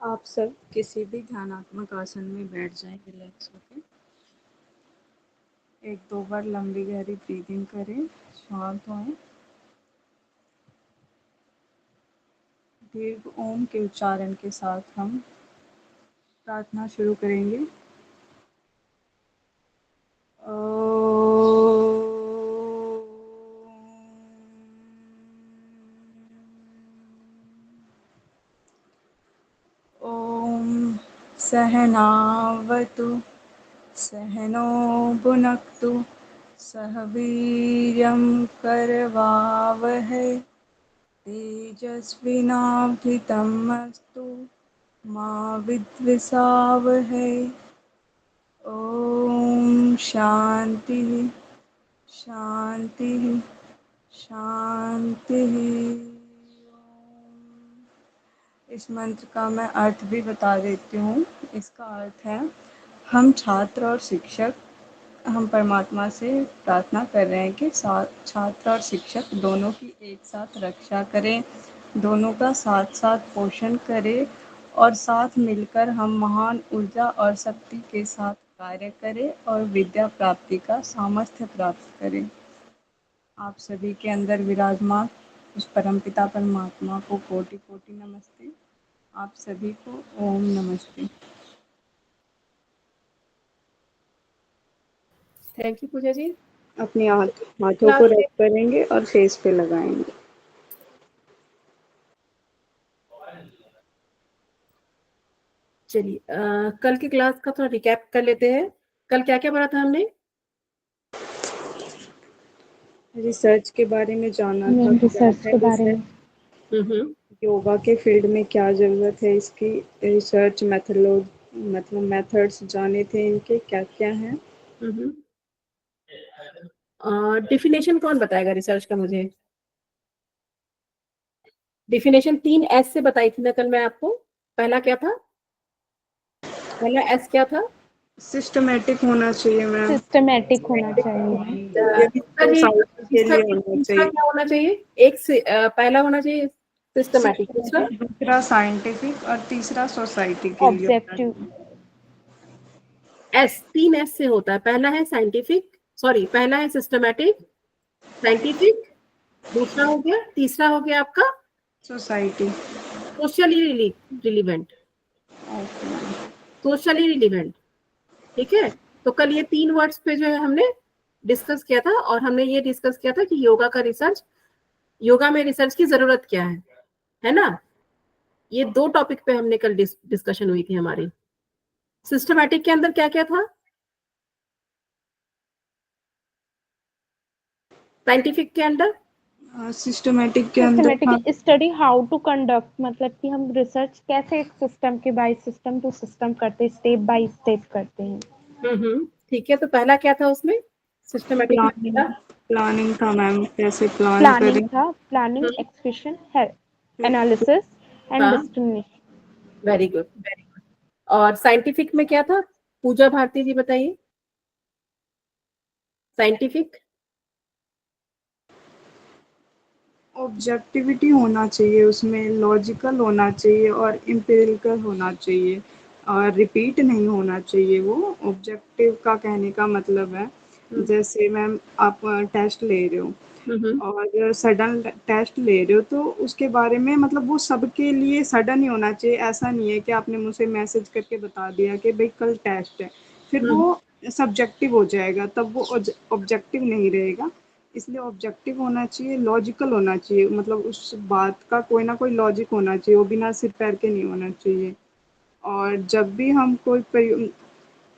आप सब किसी भी ध्यानात्मक आसन में बैठ जाएं रिलैक्स होकर। एक दो बार लंबी गहरी ब्रीदिंग करें, शांत होएं। दीर्घ ओम के उच्चारण के साथ हम प्रार्थना शुरू करेंगे। ओम सहनावतु सहनो भुनक्तु सह वीर्यं करवावहै तेजस्विनावधीतमस्तु मा विद्विषावहै। ओम शांति शांति शांति। इस मंत्र का मैं अर्थ भी बता देती हूँ। इसका अर्थ है, हम छात्र और शिक्षक, हम परमात्मा से प्रार्थना कर रहे हैं कि छात्र और शिक्षक दोनों की एक साथ रक्षा करें, दोनों का साथ साथ पोषण करें और साथ मिलकर हम महान ऊर्जा और शक्ति के साथ कार्य करें और विद्या प्राप्ति का सामर्थ्य प्राप्त करें। आप सभी के अंदर विराजमान उस परमपिता परमात्मा को कोटि कोटि नमस्ते। आप सभी को ओम नमस्ते। थैंक यू पूजा जी। अपने हाथों को रब करेंगे और फेस पे लगाएंगे। चलिए कल की क्लास का थोड़ा रिकैप कर लेते हैं। कल क्या क्या पढ़ा था हमने? रिसर्च के बारे में जाना था, रिसर्च के बारे में, योगा के फील्ड में क्या जरूरत है इसकी, रिसर्च मेथड्स जाने थे, इनके क्या क्या हैं। डिफिनेशन कौन बताएगा रिसर्च का? मुझे डिफिनेशन 3 एस से बताई थी ना कल मैं आपको। पहला क्या था? पहला एस क्या था? सिस्टमेटिक होना चाहिए मैम। सिस्टमेटिक होना चाहिए। दूसरा क्या होना चाहिए? एक से पहला होना चाहिए सिस्टमेटिक, दूसरा साइंटिफिक और तीसरा सोसाइटी के लिए ऑब्जेक्टिव। एस 3 एस से होता है। पहला है साइंटिफिक, सॉरी पहला है सिस्टमेटिक, साइंटिफिक, दूसरा हो गया, तीसरा हो गया आपका society, socially relevant. Socially relevant, ठीक है। तो कल ये 3 वर्ड्स पे जो है हमने डिस्कस किया था और हमने ये डिस्कस किया था कि योगा में रिसर्च की जरूरत क्या है ना। ये 2 टॉपिक पे हमने कल डिस्कशन हुई थी हमारी। सिस्टमैटिक के अंदर क्या क्या था? साइंटिफिक के अंदर सिस्टमेटिक के अंदर स्टडी हाउ टू कंडक्ट, मतलब कि हम रिसर्च कैसे एक सिस्टम के बाय सिस्टम टू सिस्टम करते हैं, स्टेप बाय स्टेप करते हैं। ठीक है। तो पहला क्या था उसमें? सिस्टमेटिक प्लानिंग था मैम, कैसे प्लान करें। Planning, execution, analysis and destination. Very good, very good. और साइंटिफिक में क्या था? पूजा भारती जी बताइए। साइंटिफिक ऑब्जेक्टिविटी होना चाहिए, उसमें लॉजिकल होना चाहिए और एम्पिरिकल होना चाहिए और रिपीट नहीं होना चाहिए। वो ऑब्जेक्टिव का कहने का मतलब है, जैसे मैम आप टेस्ट ले रहे हो और सडन टेस्ट ले रहे हो तो उसके बारे में मतलब वो सबके लिए सडन ही होना चाहिए। ऐसा नहीं है कि आपने मुझे मैसेज करके बता दिया कि भाई कल टेस्ट है, फिर वो सब्जेक्टिव हो जाएगा, तब वो ऑब्जेक्टिव नहीं रहेगा। इसलिए ऑब्जेक्टिव होना चाहिए, लॉजिकल होना चाहिए, मतलब उस बात का कोई ना कोई लॉजिक होना चाहिए, वो बिना सिर पैर के नहीं होना चाहिए। और जब भी हम कोई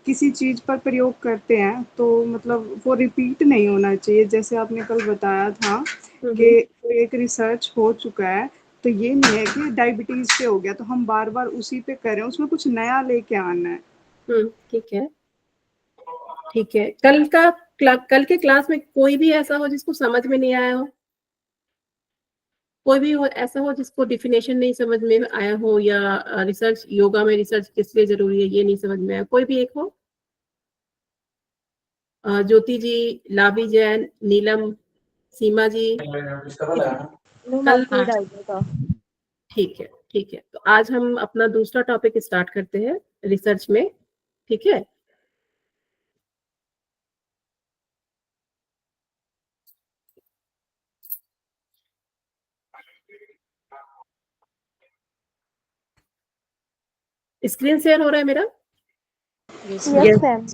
किसी चीज़ पर प्रयोग करते हैं तो मतलब वो रिपीट नहीं होना चाहिए। जैसे आपने कल बताया था कि एक रिसर्च हो चुका है, तो ये नहीं है कि डायबिटीज पे हो गया तो हम बार बार उसी पे करें, उसमें कुछ नया लेके आना है। ठीक है, ठीक है। कल के क्लास में कोई भी ऐसा हो जिसको समझ में नहीं आया हो? कोई भी ऐसा हो जिसको डिफिनेशन नहीं समझ में आया हो, या रिसर्च, योगा में रिसर्च किस लिए जरूरी है ये नहीं समझ में आया? कोई भी एक हो? ज्योति जी, लाभी जैन, नीलम, सीमा जी, कल ठीक है, ठीक है, तो आज हम अपना दूसरा टॉपिक स्टार्ट करते हैं रिसर्च में। ठीक है, स्क्रीन शेयर हो रहा है मेरा? Yes ma'am.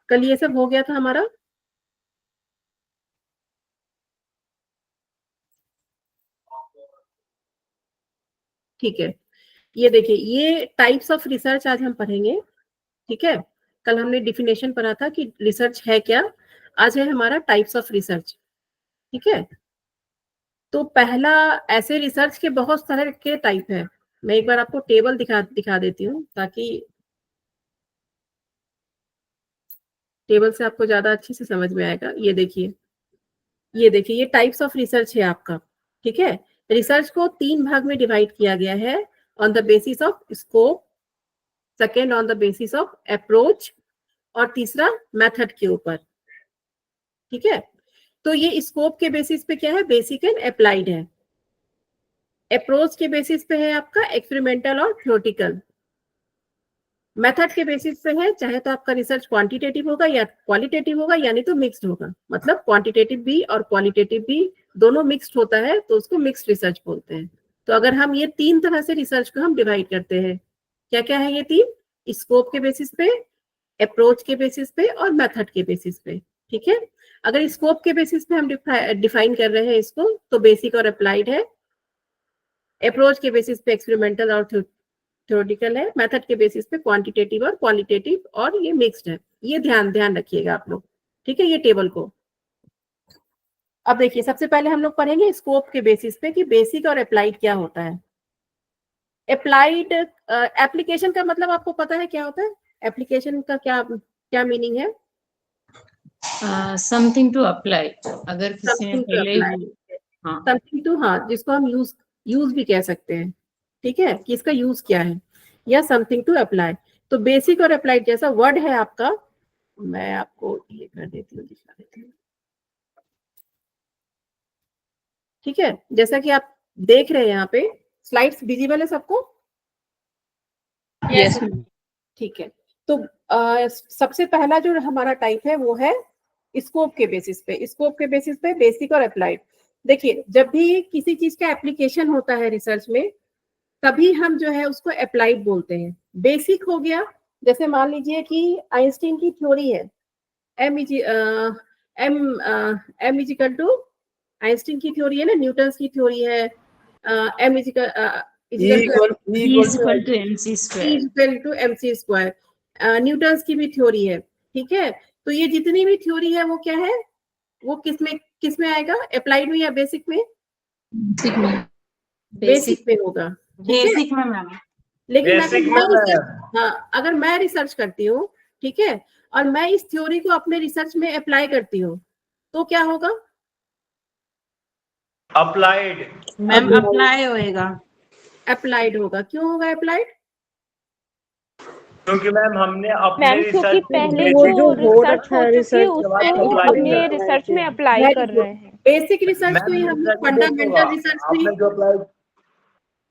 कल ये सब हो गया था हमारा। ठीक है, ये देखिए, ये टाइप्स ऑफ रिसर्च आज हम पढ़ेंगे। ठीक है, कल हमने डिफिनेशन पढ़ा था कि रिसर्च है क्या, आज है हमारा टाइप्स ऑफ रिसर्च। ठीक है, तो पहला, ऐसे रिसर्च के बहुत सारे के टाइप है। मैं एक बार आपको टेबल दिखा देती हूँ, ताकि टेबल से आपको ज्यादा अच्छे से समझ में आएगा। ये देखिए, ये टाइप्स ऑफ रिसर्च है आपका। ठीक है, रिसर्च को 3 भाग में डिवाइड किया गया है, on the basis of scope, second on the basis of approach, और तीसरा मेथड के ऊपर। ठीक है, तो ये स्कोप के बेसिस पे क्या है, बेसिक एंड अप्लाइड है। अप्रोच के बेसिस पे है आपका एक्सपेरिमेंटल और थ्योरेटिकल। मेथड के बेसिस पे है, चाहे तो आपका रिसर्च क्वांटिटेटिव होगा या क्वालिटेटिव होगा, यानी तो मिक्स्ड होगा। मतलब क्वांटिटेटिव भी और क्वालिटेटिव भी दोनों मिक्स्ड होता है, तो उसको मिक्स्ड रिसर्च बोलते हैं। तो अगर हम ये 3 तरह से रिसर्च को हम डिवाइड करते हैं, क्या क्या है ये 3? स्कोप के बेसिस पे, अप्रोच के बेसिस पे और मेथड के बेसिस पे। ठीक है, अगर स्कोप के बेसिस पे हम डिफाइन कर रहे हैं इसको, तो बेसिक और अप्लाइड है। अप्रोच के बेसिस पे एक्सपेरिमेंटल और थ्योरेटिकल है। मेथड के बेसिस पे क्वांटिटेटिव और क्वालिटेटिव, और ये मिक्स्ड है। ये ध्यान रखिएगा आप लोग। ठीक है, ये टेबल को अब देखिए, सबसे पहले हम लोग पढ़ेंगे स्कोप के बेसिस पे कि बेसिक और अप्लाइड क्या होता है। अप्लाइड एप्लीकेशन का मतलब आपको पता है क्या होता है? एप्लीकेशन का क्या क्या मीनिंग है? Something to apply. अगर किसी ने पहले समथिंग टू, हाँ, जिसको हम यूज भी कह सकते हैं। ठीक है, कि इसका यूज क्या है, या समथिंग टू अप्लाई। तो बेसिक और अप्लाइड जैसा वर्ड है आपका, मैं आपको ये कर देती हूँ, दिखा देती हूँ। ठीक है, जैसा कि आप देख रहे हैं यहाँ पे, स्लाइड्स विजिबल है सबको? यस। ठीक है, तो सबसे पहला जो हमारा टाइप है वो है स्कोप के बेसिस पे। स्कोप के बेसिस पे बेसिक और अप्लाइड। देखिए, जब भी किसी चीज का एप्लीकेशन होता है रिसर्च में, तभी हम जो है उसको अप्लाइड बोलते हैं। बेसिक हो गया, जैसे मान लीजिए कि आइंस्टीन की थ्योरी है, M is equal to, Einstein की थ्योरी है ना, न्यूटन की थ्योरी है, M is equal to MC square. Newton की भी थ्योरी है। ठीक है, तो ये जितनी भी थ्योरी है वो क्या है, वो किसमें आएगा, अप्लाइड में या बेसिक में? बेसिक में होगा। बेसिक में मैम। लेकिन अगर मैं रिसर्च करती हूँ, ठीक है, और मैं इस थ्योरी को अपने रिसर्च में अप्लाई करती हूँ, तो क्या होगा? अप्लाइड। मैम अप्लाई होएगा। अप्लाइड होगा। क्यों होगा अप्लाइड? क्योंकि मैम हमने अपने मैम क्योंकि रिसर्च पहले जो रिसर्च हो चुकी है उसको apply अपने किया। रिसर्च में अप्लाई कर रहे हैं। बेसिक रिसर्च को ही हम लोग फंडामेंटल रिसर्च भी, आपने जो अप्लाई,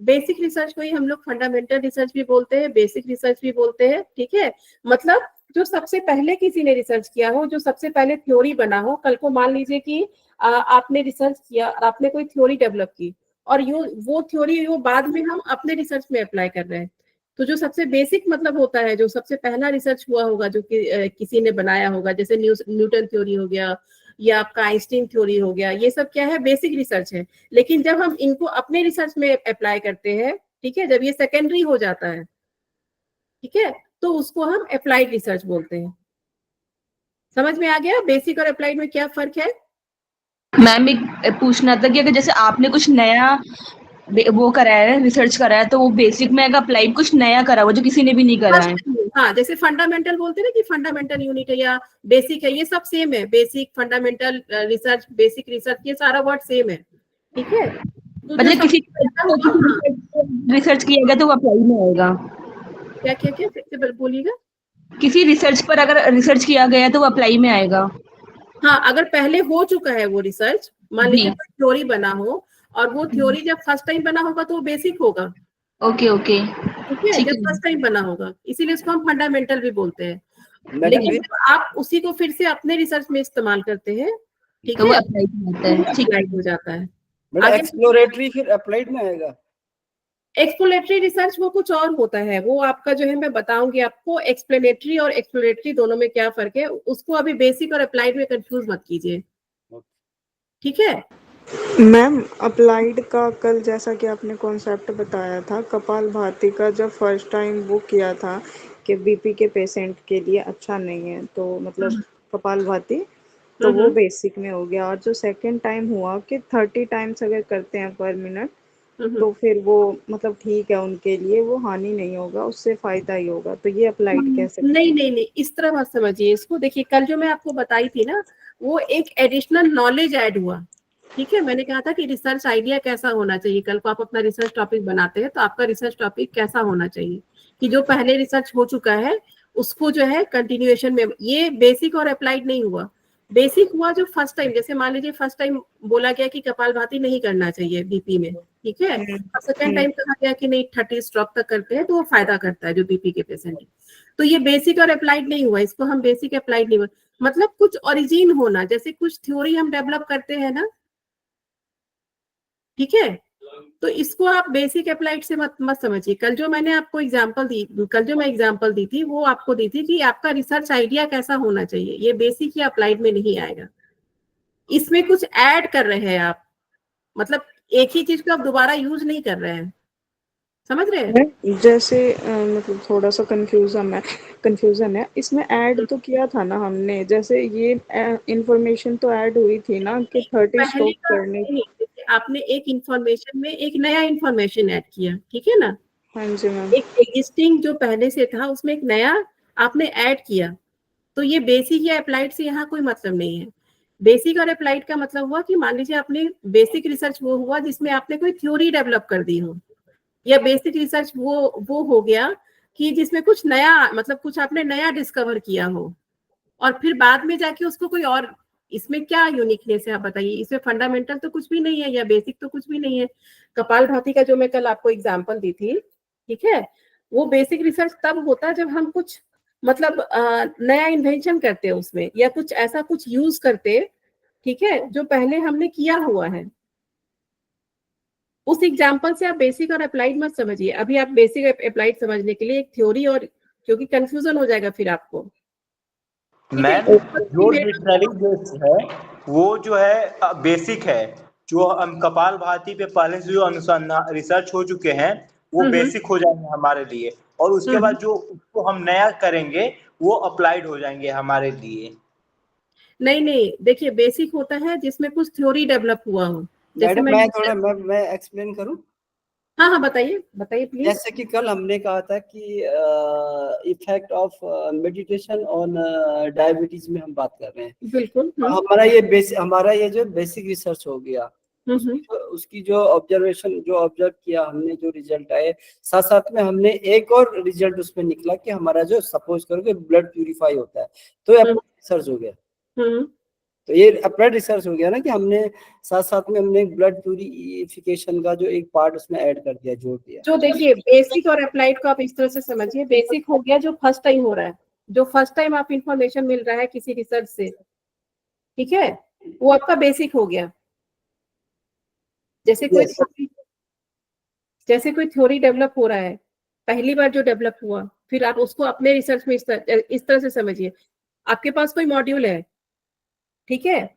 बेसिक रिसर्च को ही हम लोग फंडामेंटल रिसर्च भी बोलते हैं, बेसिक रिसर्च भी बोलते हैं। ठीक है, मतलब जो सबसे पहले किसी ने रिसर्च किया हो, जो सबसे पहले थ्योरी बना हो। कल को मान लीजिए कि आपने रिसर्च किया, आपने कोई थ्योरी डेवलप की, और वो थ्योरी वो बाद में हम अपने रिसर्च में अप्लाई कर रहे हैं। तो जो सबसे बेसिक मतलब होता है, जो सबसे पहला रिसर्च हुआ होगा, जो कि किसी ने बनाया होगा, जैसे न्यूटन थ्योरी हो गया, या आपका आइंस्टीन थ्योरी हो गया, ये सब क्या है, बेसिक रिसर्च है। लेकिन जब हम इनको अपने रिसर्च में अप्लाई करते हैं, ठीक है, जब ये सेकेंडरी हो जाता है, ठीक है, तो उसको हम अप्लाइड रिसर्च बोलते हैं। समझ में आ गया बेसिक और अप्लाइड में क्या फर्क है? मैम एक पूछना था कि अगर जैसे आपने कुछ नया वो करा है, रिसर्च करा है, तो वो बेसिक में अगर अप्लाइड कुछ नया करा हुआ जो किसी ने भी नहीं करा है। हाँ, जैसे फंडामेंटल बोलते हैं ना कि फंडामेंटल यूनिट है या बेसिक है, ये सब सेम है। Basic, fundamental research, basic research, ये सारा वर्ड सेम है। ठीक है, तो मतलब किसी रिसर्च किया गया तो वो अप्लाई में आएगा। क्या क्या क्या फिर से बोलिएगा। किसी रिसर्च पर अगर रिसर्च किया गया तो वो अप्लाई में आएगा। हाँ, अगर पहले हो चुका है वो रिसर्च, मान लीजिए जी। कोई थ्योरी बना हो और वो थ्योरी जब फर्स्ट टाइम बना होगा तो वो बेसिक होगा, ओके ओके ठीक है, ठीक जब है फर्स्ट टाइम बना होगा, इसीलिए उसको हम फंडामेंटल भी बोलते हैं। मैडम लेकिन ये जब आप उसी को फिर से अपने रिसर्च में इस्तेमाल करते हैं, ठीक तो वो है, अप्लाई होता है, ठीक है। अप्लाइड हो जाता है। मैडम आगे एक्सप्लोरेटरी फिर अप्लाइड में आएगा। एक्सप्लोरेटरी रिसर्च वो कुछ और होता है, वो आपका जो है मैं बताऊंगी आपको एक्सप्लेनेटरी और एक्सप्लोरेटरी दोनों में क्या फर्क है, उसको अभी बेसिक और अप्लाइड में कंफ्यूज मत कीजिए, ठीक है। मैम अप्लाइड का कल जैसा कि आपने कॉन्सेप्ट बताया था, कपालभाति का जब फर्स्ट टाइम वो किया था कि बीपी के पेशेंट के लिए अच्छा नहीं है, तो मतलब कपालभाति तो वो बेसिक में हो गया। और जो सेकंड टाइम हुआ कि 30 टाइम्स अगर करते हैं पर मिनट तो फिर वो मतलब ठीक है, उनके लिए वो हानि नहीं होगा, उससे फायदा ही होगा। तो ये अप्लाइड कैसे नहीं नहीं नहीं, इस तरह मत समझिए इसको। देखिए कल जो मैं आपको बताई थी ना, वो एक एडिशनल नॉलेज ऐड हुआ, ठीक है। मैंने कहा था कि रिसर्च आइडिया कैसा होना चाहिए, कल को आप अपना रिसर्च टॉपिक बनाते हैं तो आपका रिसर्च टॉपिक कैसा होना चाहिए, कि जो पहले रिसर्च हो चुका है उसको जो है कंटिन्यूएशन में। ये बेसिक और अप्लाइड नहीं हुआ, बेसिक हुआ जो फर्स्ट टाइम, जैसे मान लीजिए फर्स्ट टाइम बोला गया कि कपालभाति नहीं करना चाहिए बीपी में, ठीक है, और सेकेंड टाइम कहा गया कि नहीं 30 स्ट्रोक तक करते हैं तो वो फायदा करता है जो बीपी के पेशेंट है। तो ये बेसिक और अप्लाइड नहीं हुआ, इसको हम बेसिक अप्लाइड नहीं हुआ, मतलब कुछ ओरिजिन होना, जैसे कुछ थ्योरी हम डेवलप करते हैं ना, ठीक है, तो इसको आप बेसिक अप्लाइड से मत समझिए। कल जो मैंने आपको एग्जांपल दी, कल जो मैं एग्जांपल दी थी वो आपको दी थी कि आपका रिसर्च आइडिया कैसा होना चाहिए, ये बेसिक या अप्लाइड में नहीं आएगा। इसमें कुछ ऐड कर रहे हैं आप, मतलब एक ही चीज को आप दोबारा यूज नहीं कर रहे हैं, समझ रहे हैं। जैसे मतलब थोड़ा सा कंफ्यूजन है इसमें। ऐड तो किया था ना हमने, जैसे ये इंफॉर्मेशन तो ऐड हुई थी ना कि 30 पहली स्ट्रोक बार करने। नहीं, आपने एक इंफॉर्मेशन में एक नया इंफॉर्मेशन ऐड किया, ठीक है ना, हाँ जी मैम। एक एग्जिस्टिंग जो पहले से था उसमें एक नया आपने ऐड किया, तो ये बेसिक या अप्लाइड से यहाँ कोई मतलब नहीं है। बेसिक और अप्लाइड का मतलब हुआ कि मान लीजिए आपने बेसिक रिसर्च वो हुआ जिसमें आपने कोई थ्योरी डेवलप कर दी हो, या बेसिक रिसर्च वो हो गया कि जिसमें कुछ नया, मतलब कुछ आपने नया डिस्कवर किया हो, और फिर बाद में जाके उसको कोई और, इसमें क्या यूनिकनेस है आप बताइए, इसमें फंडामेंटल तो कुछ भी नहीं है या बेसिक तो कुछ भी नहीं है। कपालभाति का जो मैं कल आपको एग्जांपल दी थी, ठीक है, वो बेसिक रिसर्च तब होता है जब हम कुछ मतलब नया इन्वेंशन करते हैं उसमें, या कुछ ऐसा कुछ यूज करते, ठीक है, जो पहले हमने किया हुआ है। उस एग्जाम्पल से आप बेसिक और अप्लाइड मत समझिए, अभी आप बेसिक अप्लाइड समझने के लिए एक थ्योरी, और क्योंकि कंफ्यूजन हो जाएगा फिर आपको, ठीक है। मैम जो डिक्शनरी बेस है वो जो है बेसिक है, जो हम कपालभाति पे पहले से जो अनुसंधान रिसर्च हो चुके हैं वो बेसिक हो जाएंगे हमारे लिए, और उसके बाद जो उसको हम नया करेंगे वो अप्लाइड हो जाएंगे हमारे लिए। नहीं नहीं, देखिए बेसिक होता है जिसमें कुछ थ्योरी डेवलप हुआ हो, जैसे मैडम मैं एक्सप्लेन करूं। हाँ हाँ बताइए बताइए प्लीज। जैसे कि कल हमने कहा था कि effect of meditation on diabetes में हम बात कर रहे हैं। बिल्कुल। हमारा ये जो बेसिक रिसर्च हो गया, उसकी जो ऑब्जर्वेशन जो ऑब्जर्व किया हमने, जो रिजल्ट आए, साथ साथ में हमने एक और रिजल्ट उसमें निकला कि हमारा जो सपोज करो ब्लड प्यूरिफाई होता है, तो ये रिसर्च हो गया। तो ये अप्लाइड रिसर्च हो गया ना, कि हमने साथ साथ में हमने ब्लड प्यूरिफिकेशन का जो एक पार्ट उसमें ऐड कर दिया, जोड़ दिया। जो देखिए बेसिक और अप्लाइड को आप इस तरह से समझिए, बेसिक हो गया जो फर्स्ट टाइम हो रहा है, जो फर्स्ट टाइम आप इंफॉर्मेशन मिल रहा है किसी रिसर्च से, ठीक है, वो आपका बेसिक हो गया। जैसे कोई थ्योरी डेवलप हो रहा है, पहली बार जो डेवलप हुआ, फिर आप उसको अपने रिसर्च में इस तरह से समझिए। आपके पास कोई मॉड्यूल है, ठीक है,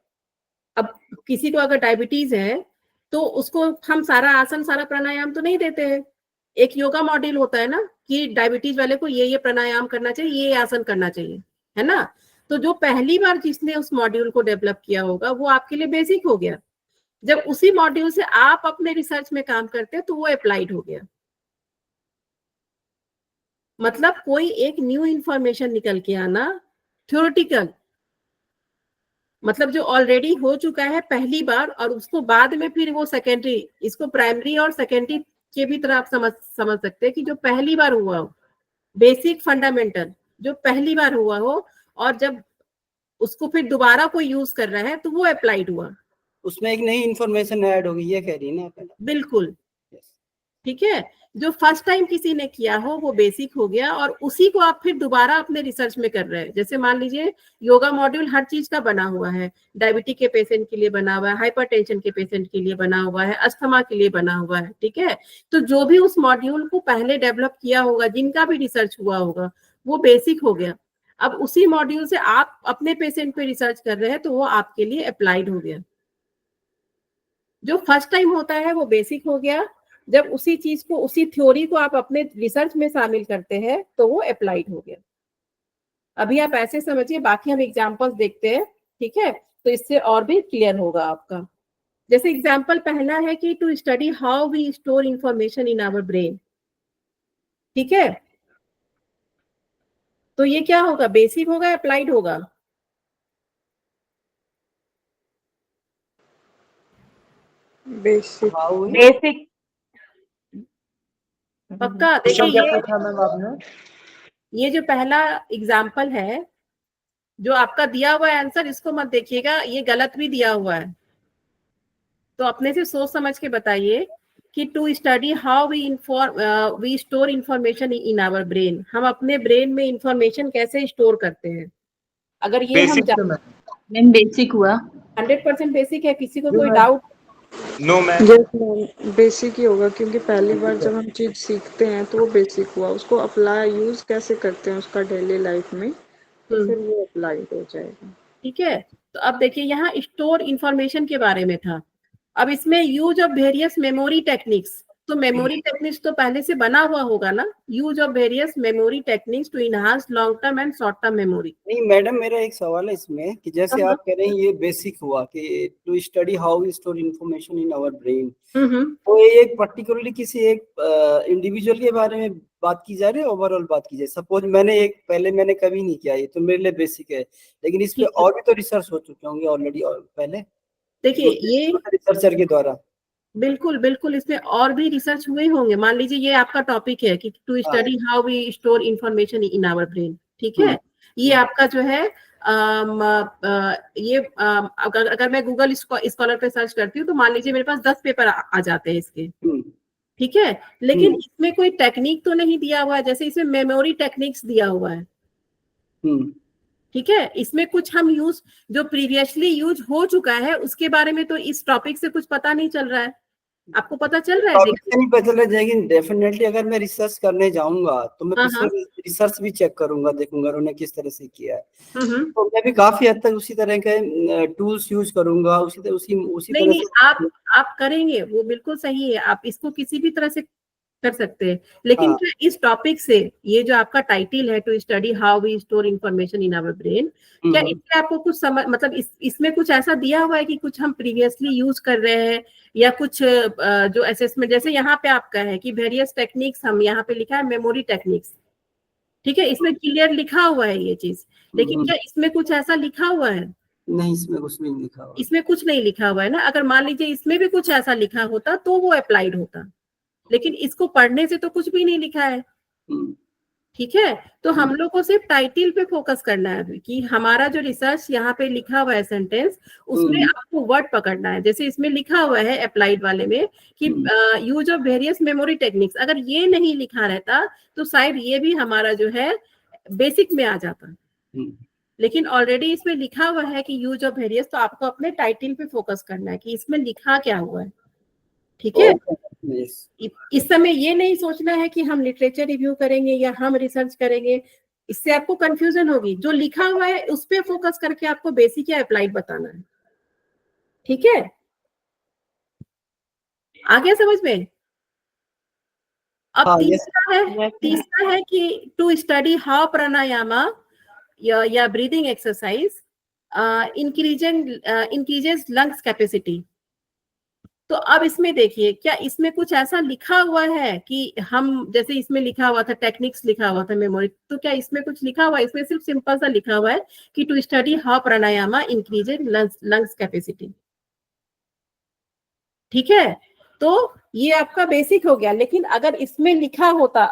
अब किसी को अगर डायबिटीज है तो उसको हम सारा आसन सारा प्राणायाम तो नहीं देते हैं, एक योगा मॉड्यूल होता है ना कि डायबिटीज वाले को ये प्राणायाम करना चाहिए, ये आसन करना चाहिए, है ना। तो जो पहली बार जिसने उस मॉड्यूल को डेवलप किया होगा वो आपके लिए बेसिक हो गया। जब उसी मॉड्यूल से आप अपने रिसर्च में काम करते हैं तो वो अप्लाइड हो गया। मतलब कोई एक न्यू इंफॉर्मेशन निकल के आना, थ्योरेटिकल, मतलब जो ऑलरेडी हो चुका है पहली बार, और उसको बाद में फिर वो सेकेंडरी, इसको प्राइमरी और सेकेंडरी के भी तरह आप समझ सकते हैं कि जो पहली बार हुआ हो, बेसिक फंडामेंटल जो पहली बार हुआ हो, और जब उसको फिर दोबारा कोई यूज कर रहा है तो वो अप्लाइड हुआ, उसमें एक नई इंफॉर्मेशन ऐड होगी, ये कह रही है ना मैडम? बिल्कुल, ठीक है। जो फर्स्ट टाइम किसी ने किया हो वो बेसिक हो गया, और उसी को आप फिर दोबारा अपने रिसर्च में कर रहे हैं। जैसे मान लीजिए योगा मॉड्यूल हर चीज का बना हुआ है, डायबिटीज के पेशेंट के लिए बना हुआ है, हाइपरटेंशन के पेशेंट के लिए बना हुआ है, अस्थमा के लिए बना हुआ है, ठीक है। तो जो भी उस मॉड्यूल को पहले डेवलप किया होगा, जिनका भी रिसर्च हुआ होगा, वो बेसिक हो गया। अब उसी मॉड्यूल से आप अपने पेशेंट पे रिसर्च कर रहे हैं तो वो आपके लिए अप्लाइड हो गया। जो फर्स्ट टाइम होता है वो बेसिक हो गया, जब उसी चीज को, उसी थ्योरी को आप अपने रिसर्च में शामिल करते हैं तो वो अप्लाइड हो गया। अभी आप ऐसे समझिए, बाकी हम एग्जांपल्स देखते हैं, ठीक है, तो इससे और भी क्लियर होगा आपका। जैसे एग्जांपल पहला है कि to study how we store information in our brain, ठीक है। तो ये क्या होगा, बेसिक होगा, अप्लाइड होगा? बेसिक। बेसिक। पक्का? क्वेश्चन देखिए क्या पूछा मैम आपने? ये जो पहला एग्जाम्पल है, जो आपका दिया हुआ आंसर, इसको मत देखिएगा, ये गलत भी दिया हुआ है। तो अपने से सोच समझ के बताइए कि to study how we store information in our brain, हम अपने ब्रेन में इंफॉर्मेशन कैसे स्टोर करते हैं। अगर ये हम बेसिक मैम बेसिक हुआ। 100% बेसिक है, किसी को कोई doubt? No ma'am. Yes ma'am, basic ही होगा, क्योंकि पहली बार जब हम चीज सीखते हैं तो वो बेसिक हुआ। उसको अप्लाई यूज कैसे करते हैं उसका डेली लाइफ में, तो फिर वो अप्लाइड हो जाएगा। ठीक है। तो अब देखिए यहाँ स्टोर इंफॉर्मेशन के बारे में था। अब इसमें use of various memory techniques, तो मेमोरी टेक्निक्स तो पहले से बना हुआ होगा ना, use of various memory techniques to enhance long term and short term memory. नहीं मैडम, मेरा एक सवाल है इसमें कि जैसे आप कह रहे हैं ये बेसिक हुआ कि to study how we store information in our brain, तो ये एक पर्टिकुलरली किसी एक इंडिविजुअल के बारे में बात की जा रही है, ओवरऑल बात की जाए? सपोज मैंने कभी नहीं किया ये, तो मेरे लिए बेसिक है, लेकिन इस पे और भी तो रिसर्च हो चुके होंगे ऑलरेडी और पहले। देखिए ये रिसर्चर के द्वारा बिल्कुल बिल्कुल इसमें और भी रिसर्च हुए होंगे। मान लीजिए ये आपका टॉपिक है कि to study how we store information in our brain, ठीक है। ये आपका जो है अगर मैं गूगल स्कॉलर पे सर्च करती हूँ तो मान लीजिए मेरे पास 10 पेपर आ जाते हैं इसके, ठीक है। लेकिन इसमें कोई टेक्निक तो नहीं दिया हुआ है, जैसे इसमें मेमोरी टेक्निक्स दिया हुआ है, ठीक है। इसमें कुछ हम जो प्रीवियसली यूज हो चुका है उसके बारे में तो इस टॉपिक से कुछ पता नहीं चल रहा है। आपको पता चल रहा है? नहीं पता चल रहा है, लेकिन डेफिनेटली अगर मैं रिसर्च करने जाऊंगा तो मैं पिछले रिसर्च भी चेक करूंगा, देखूंगा उन्होंने किस तरह से किया है। तो मैं भी काफी हद तक उसी तरह के टूल्स यूज करूंगा, उसी तरह नहीं, आप करेंगे, वो बिल्कुल सही है, आप इसको किसी भी तरह से कर सकते हैं। लेकिन क्या इस टॉपिक से, ये जो आपका टाइटल है to study how we store information in our brain, क्या इससे आपको कुछ समझ, मतलब इसमें कुछ ऐसा दिया हुआ है कि कुछ हम प्रीवियसली यूज कर रहे हैं, या कुछ जो असेसमेंट, जैसे यहाँ पे आपका है कि वेरियस टेक्निक्स, हम यहाँ पे लिखा है मेमोरी टेक्निक्स, ठीक है, इसमें क्लियर लिखा हुआ है ये चीज। लेकिन क्या इसमें कुछ ऐसा लिखा हुआ है? नहीं, इसमें कुछ नहीं लिखा हुआ। इसमें कुछ नहीं लिखा हुआ है ना। अगर मान लीजिए इसमें भी कुछ ऐसा लिखा होता तो वो अप्लाइड होता, लेकिन इसको पढ़ने से तो कुछ भी नहीं लिखा है, ठीक है। तो हम लोग को सिर्फ टाइटल पे फोकस करना है कि हमारा जो रिसर्च यहाँ पे लिखा हुआ है सेंटेंस, उसमें आपको वर्ड पकड़ना है। जैसे इसमें लिखा हुआ है अप्लाइड वाले में कि use of various memory techniques, अगर ये नहीं लिखा रहता तो शायद ये भी हमारा जो है बेसिक में आ जाता, लेकिन ऑलरेडी इसमें लिखा हुआ है कि यूज ऑफ वेरियस, तो आपको अपने टाइटल पे फोकस करना है कि इसमें लिखा क्या हुआ है, ठीक है। इस समय ये नहीं सोचना है कि हम लिटरेचर रिव्यू करेंगे या हम रिसर्च करेंगे, इससे आपको कंफ्यूजन होगी। जो लिखा हुआ है उस पे फोकस करके आपको बेसिक या अप्लाइड बताना है, ठीक है। आगे समझ में? अब तीसरा है कि टू स्टडी हाउ प्राणायामा या breathing exercise increases lungs capacity. तो अब इसमें देखिए, क्या इसमें कुछ ऐसा लिखा हुआ है कि हम, जैसे इसमें लिखा हुआ था टेक्निक्स, लिखा हुआ था मेमोरी, तो क्या इसमें कुछ लिखा हुआ है? इसमें सिर्फ सिंपल सा लिखा हुआ है कि to study how pranayama increases lungs capacity, ठीक है। तो ये आपका बेसिक हो गया। लेकिन अगर इसमें लिखा होता,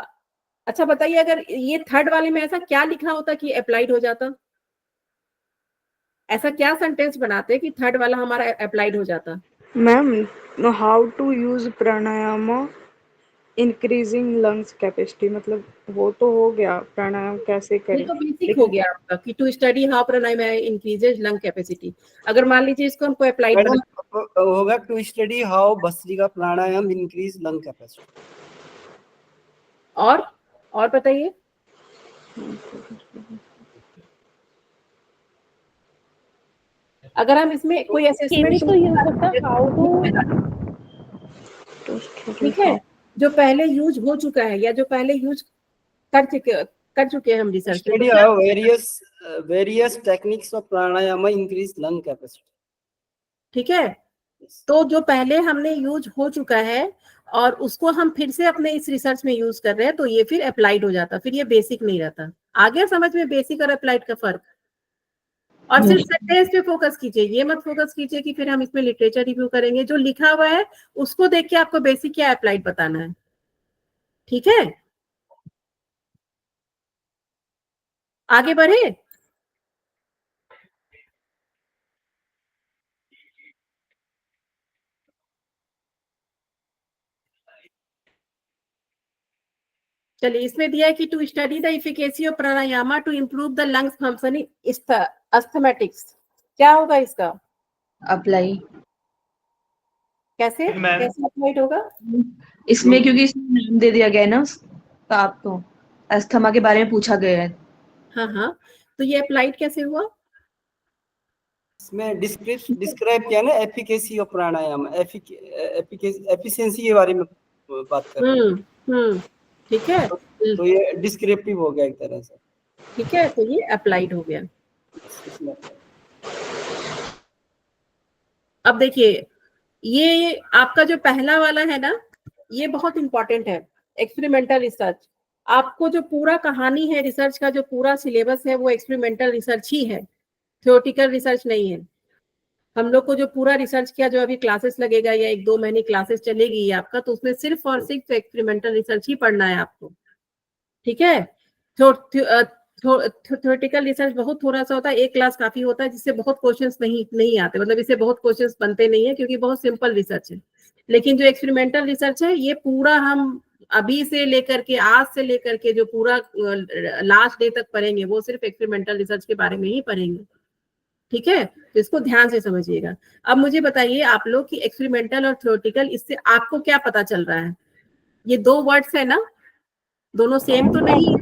अच्छा बताइए, अगर ये थर्ड वाले में ऐसा क्या लिखा होता कि अप्लाइड हो जाता? ऐसा क्या सेंटेंस बनाते कि थर्ड वाला हमारा अप्लाइड हो जाता? Ma'am how to use pranayama increasing lungs capacity, मतलब वो तो हो गया प्राणायाम कैसे ये करें, तो बेसिक हो लेकिन गया आपका कि to study how pranayama increases lung capacity. अगर मान लीजिए इसको हमको अप्लाइड मैडम बना, होगा to study how bhastrika pranayama increase lung capacity. और बताइए। अगर हम इसमें कोई ये असेसमेंट भी तो यूज होता है हाउ टू ठीक है, जो पहले यूज हो चुका है या जो पहले यूज कर चुके हैं हम रिसर्च में, स्टडी तो how various techniques of pranayama increase lung capacity. ठीक है, तो जो पहले हमने यूज हो चुका है और उसको हम फिर से अपने इस रिसर्च में यूज कर रहे हैं, तो ये फिर अप्लाइड हो जाता, फिर ये बेसिक नहीं रहता। आ गया समझ में बेसिक और अप्लाइड का फर्क? और सिर्फ सेंटेंस पे फोकस कीजिए, ये मत फोकस कीजिए कि फिर हम इसमें लिटरेचर रिव्यू करेंगे। जो लिखा हुआ है उसको देख के आपको बेसिक या अप्लाइड बताना है, ठीक है? आगे बढ़े। चलिए, इसमें दिया है कि to study the efficacy of pranayama to improve the lungs functioning asthmatics. क्या होगा इसका अप्लाई कैसे अप्लाइड होगा? इसमें, क्योंकि इसमें नाम दे दिया गया है ना तो आपको अस्थमा के बारे में पूछा गया है। हाँ, तो ये अप्लाइड कैसे हुआ? इसमें डिस्क्राइब किया ना एफिकेसी ऑफ प्राणायाम, एफिशिएंसी के बारे में बात कर रहे हैं। ठीक है, तो ये डिस्क्रिप्टिव हो गया एक तरह से। ठीक है, तो ये अप्लाइड हो गया। अब देखिए, ये आपका जो पहला वाला है ना, ये बहुत इंपॉर्टेंट है, एक्सपेरिमेंटल रिसर्च। आपको जो पूरा कहानी है रिसर्च का, जो पूरा सिलेबस है वो एक्सपेरिमेंटल रिसर्च ही है, थ्योरेटिकल रिसर्च नहीं है। हम लोग को जो पूरा रिसर्च किया, जो अभी क्लासेस लगेगा या 1-2 महीने क्लासेस चलेगी आपका, तो उसमें सिर्फ और सिर्फ एक्सपेरिमेंटल रिसर्च ही पढ़ना है आपको, ठीक है? थ्योरेटिकल रिसर्च बहुत थोड़ा सा होता है, एक क्लास काफी होता है, जिससे बहुत क्वेश्चंस नहीं आते, मतलब इससे बहुत क्वेश्चंस बनते नहीं है, क्योंकि बहुत सिंपल रिसर्च है। लेकिन जो एक्सपेरिमेंटल रिसर्च है, ये पूरा हम अभी से लेकर के, आज से लेकर के जो पूरा लास्ट डे तक पढ़ेंगे, वो सिर्फ एक्सपेरिमेंटल रिसर्च के बारे में ही पढ़ेंगे, ठीक है? तो इसको ध्यान से समझिएगा। अब मुझे बताइए आप लोग कि एक्सपेरिमेंटल और थ्योरेटिकल, इससे आपको क्या पता चल रहा है? ये 2 वर्ड्स है ना, दोनों सेम तो नहीं है।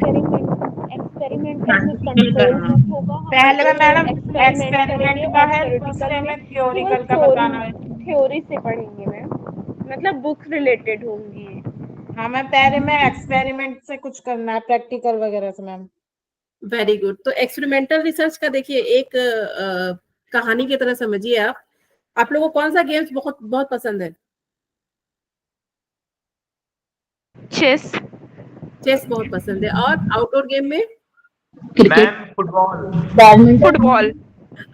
एक्सपेरिमेंटल में कंट्रोल ग्रुप होगा, पहले में मैडम एक्सपेरिमेंट एक्सपेरिमेंट का है, दूसरे में थ्योरिकल का बताना है। थ्योरी से पढ़ेंगे मैम, मतलब बुक्स रिलेटेड होंगी। हाँ मैम, पहले में एक्सपेरिमेंट से कुछ करना है, प्रैक्टिकल वगैरह से मैम। Very good. तो एक्सपेरिमेंटल रिसर्च का देखिए, एक कहानी की तरह समझिए आप लोगों को कौन सा गेम्स बहुत बहुत पसंद है? चेस बहुत पसंद है। और आउटडोर गेम में? Ma'am football.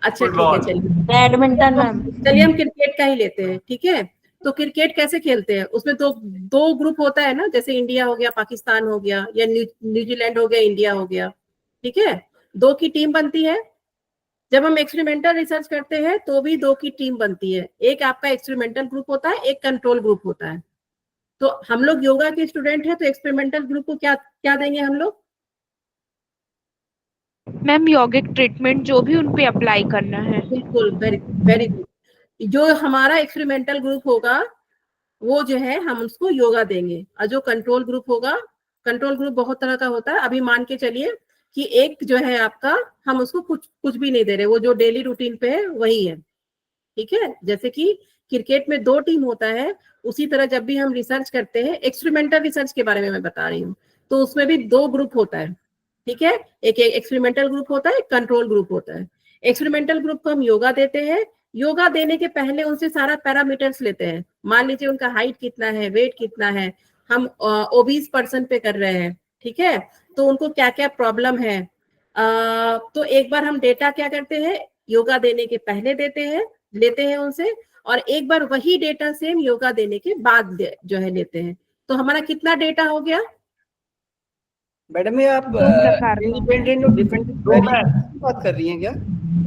अच्छा, ठीक है, चलिए बैडमिंटन मैम। चलिए हम क्रिकेट का ही लेते हैं, ठीक है? तो क्रिकेट कैसे खेलते हैं? उसमें तो 2 ग्रुप होता है ना, जैसे इंडिया हो गया, पाकिस्तान हो गया, या न्यूजीलैंड हो गया, इंडिया हो गया, ठीक है? 2 की टीम बनती है। जब हम एक्सपेरिमेंटल रिसर्च करते हैं तो भी 2 की टीम बनती है, एक आपका एक्सपेरिमेंटल ग्रुप होता है, एक कंट्रोल ग्रुप होता है। तो हम लोग योगा के स्टूडेंट हैं, तो एक्सपेरिमेंटल ग्रुप को क्या देंगे हम लोग? मैम यौगिक ट्रीटमेंट जो भी उन पे अप्लाई करना है। बिल्कुल, वेरी गुड। जो हमारा एक्सपेरिमेंटल ग्रुप होगा वो जो है हम उसको योगा देंगे, और जो कंट्रोल ग्रुप होगा, कंट्रोल ग्रुप बहुत तरह का होता है। अभी मान के चलिए कि एक जो है आपका, हम उसको कुछ भी नहीं दे रहे, वो जो डेली रूटीन पे है वही है, ठीक है? जैसे कि क्रिकेट में 2 टीम होता है, उसी तरह जब भी हम रिसर्च करते हैं, एक्सपेरिमेंटल रिसर्च के बारे में मैं बता रही हूँ, तो उसमें भी 2 ग्रुप होता है, ठीक है? एक एक्सपेरिमेंटल ग्रुप होता है, एक कंट्रोल ग्रुप होता है। एक्सपेरिमेंटल ग्रुप को हम योगा देते हैं। योगा देने के पहले उनसे सारा पैरामीटर्स लेते हैं। मान लीजिए उनका हाइट कितना है, वेट कितना है, हम ओबीस पर्सन पे कर रहे हैं, ठीक है? तो उनको क्या क्या प्रॉब्लम है, तो एक बार हम डेटा क्या करते हैं, योगा देने के पहले लेते हैं उनसे, और एक बार वही डेटा सेम योगा देने के बाद जो है लेते हैं। तो हमारा कितना डेटा हो गया? मैडम ये आप इंडिपेंडेंट और डिपेंडेंट बात कर रही हैं क्या?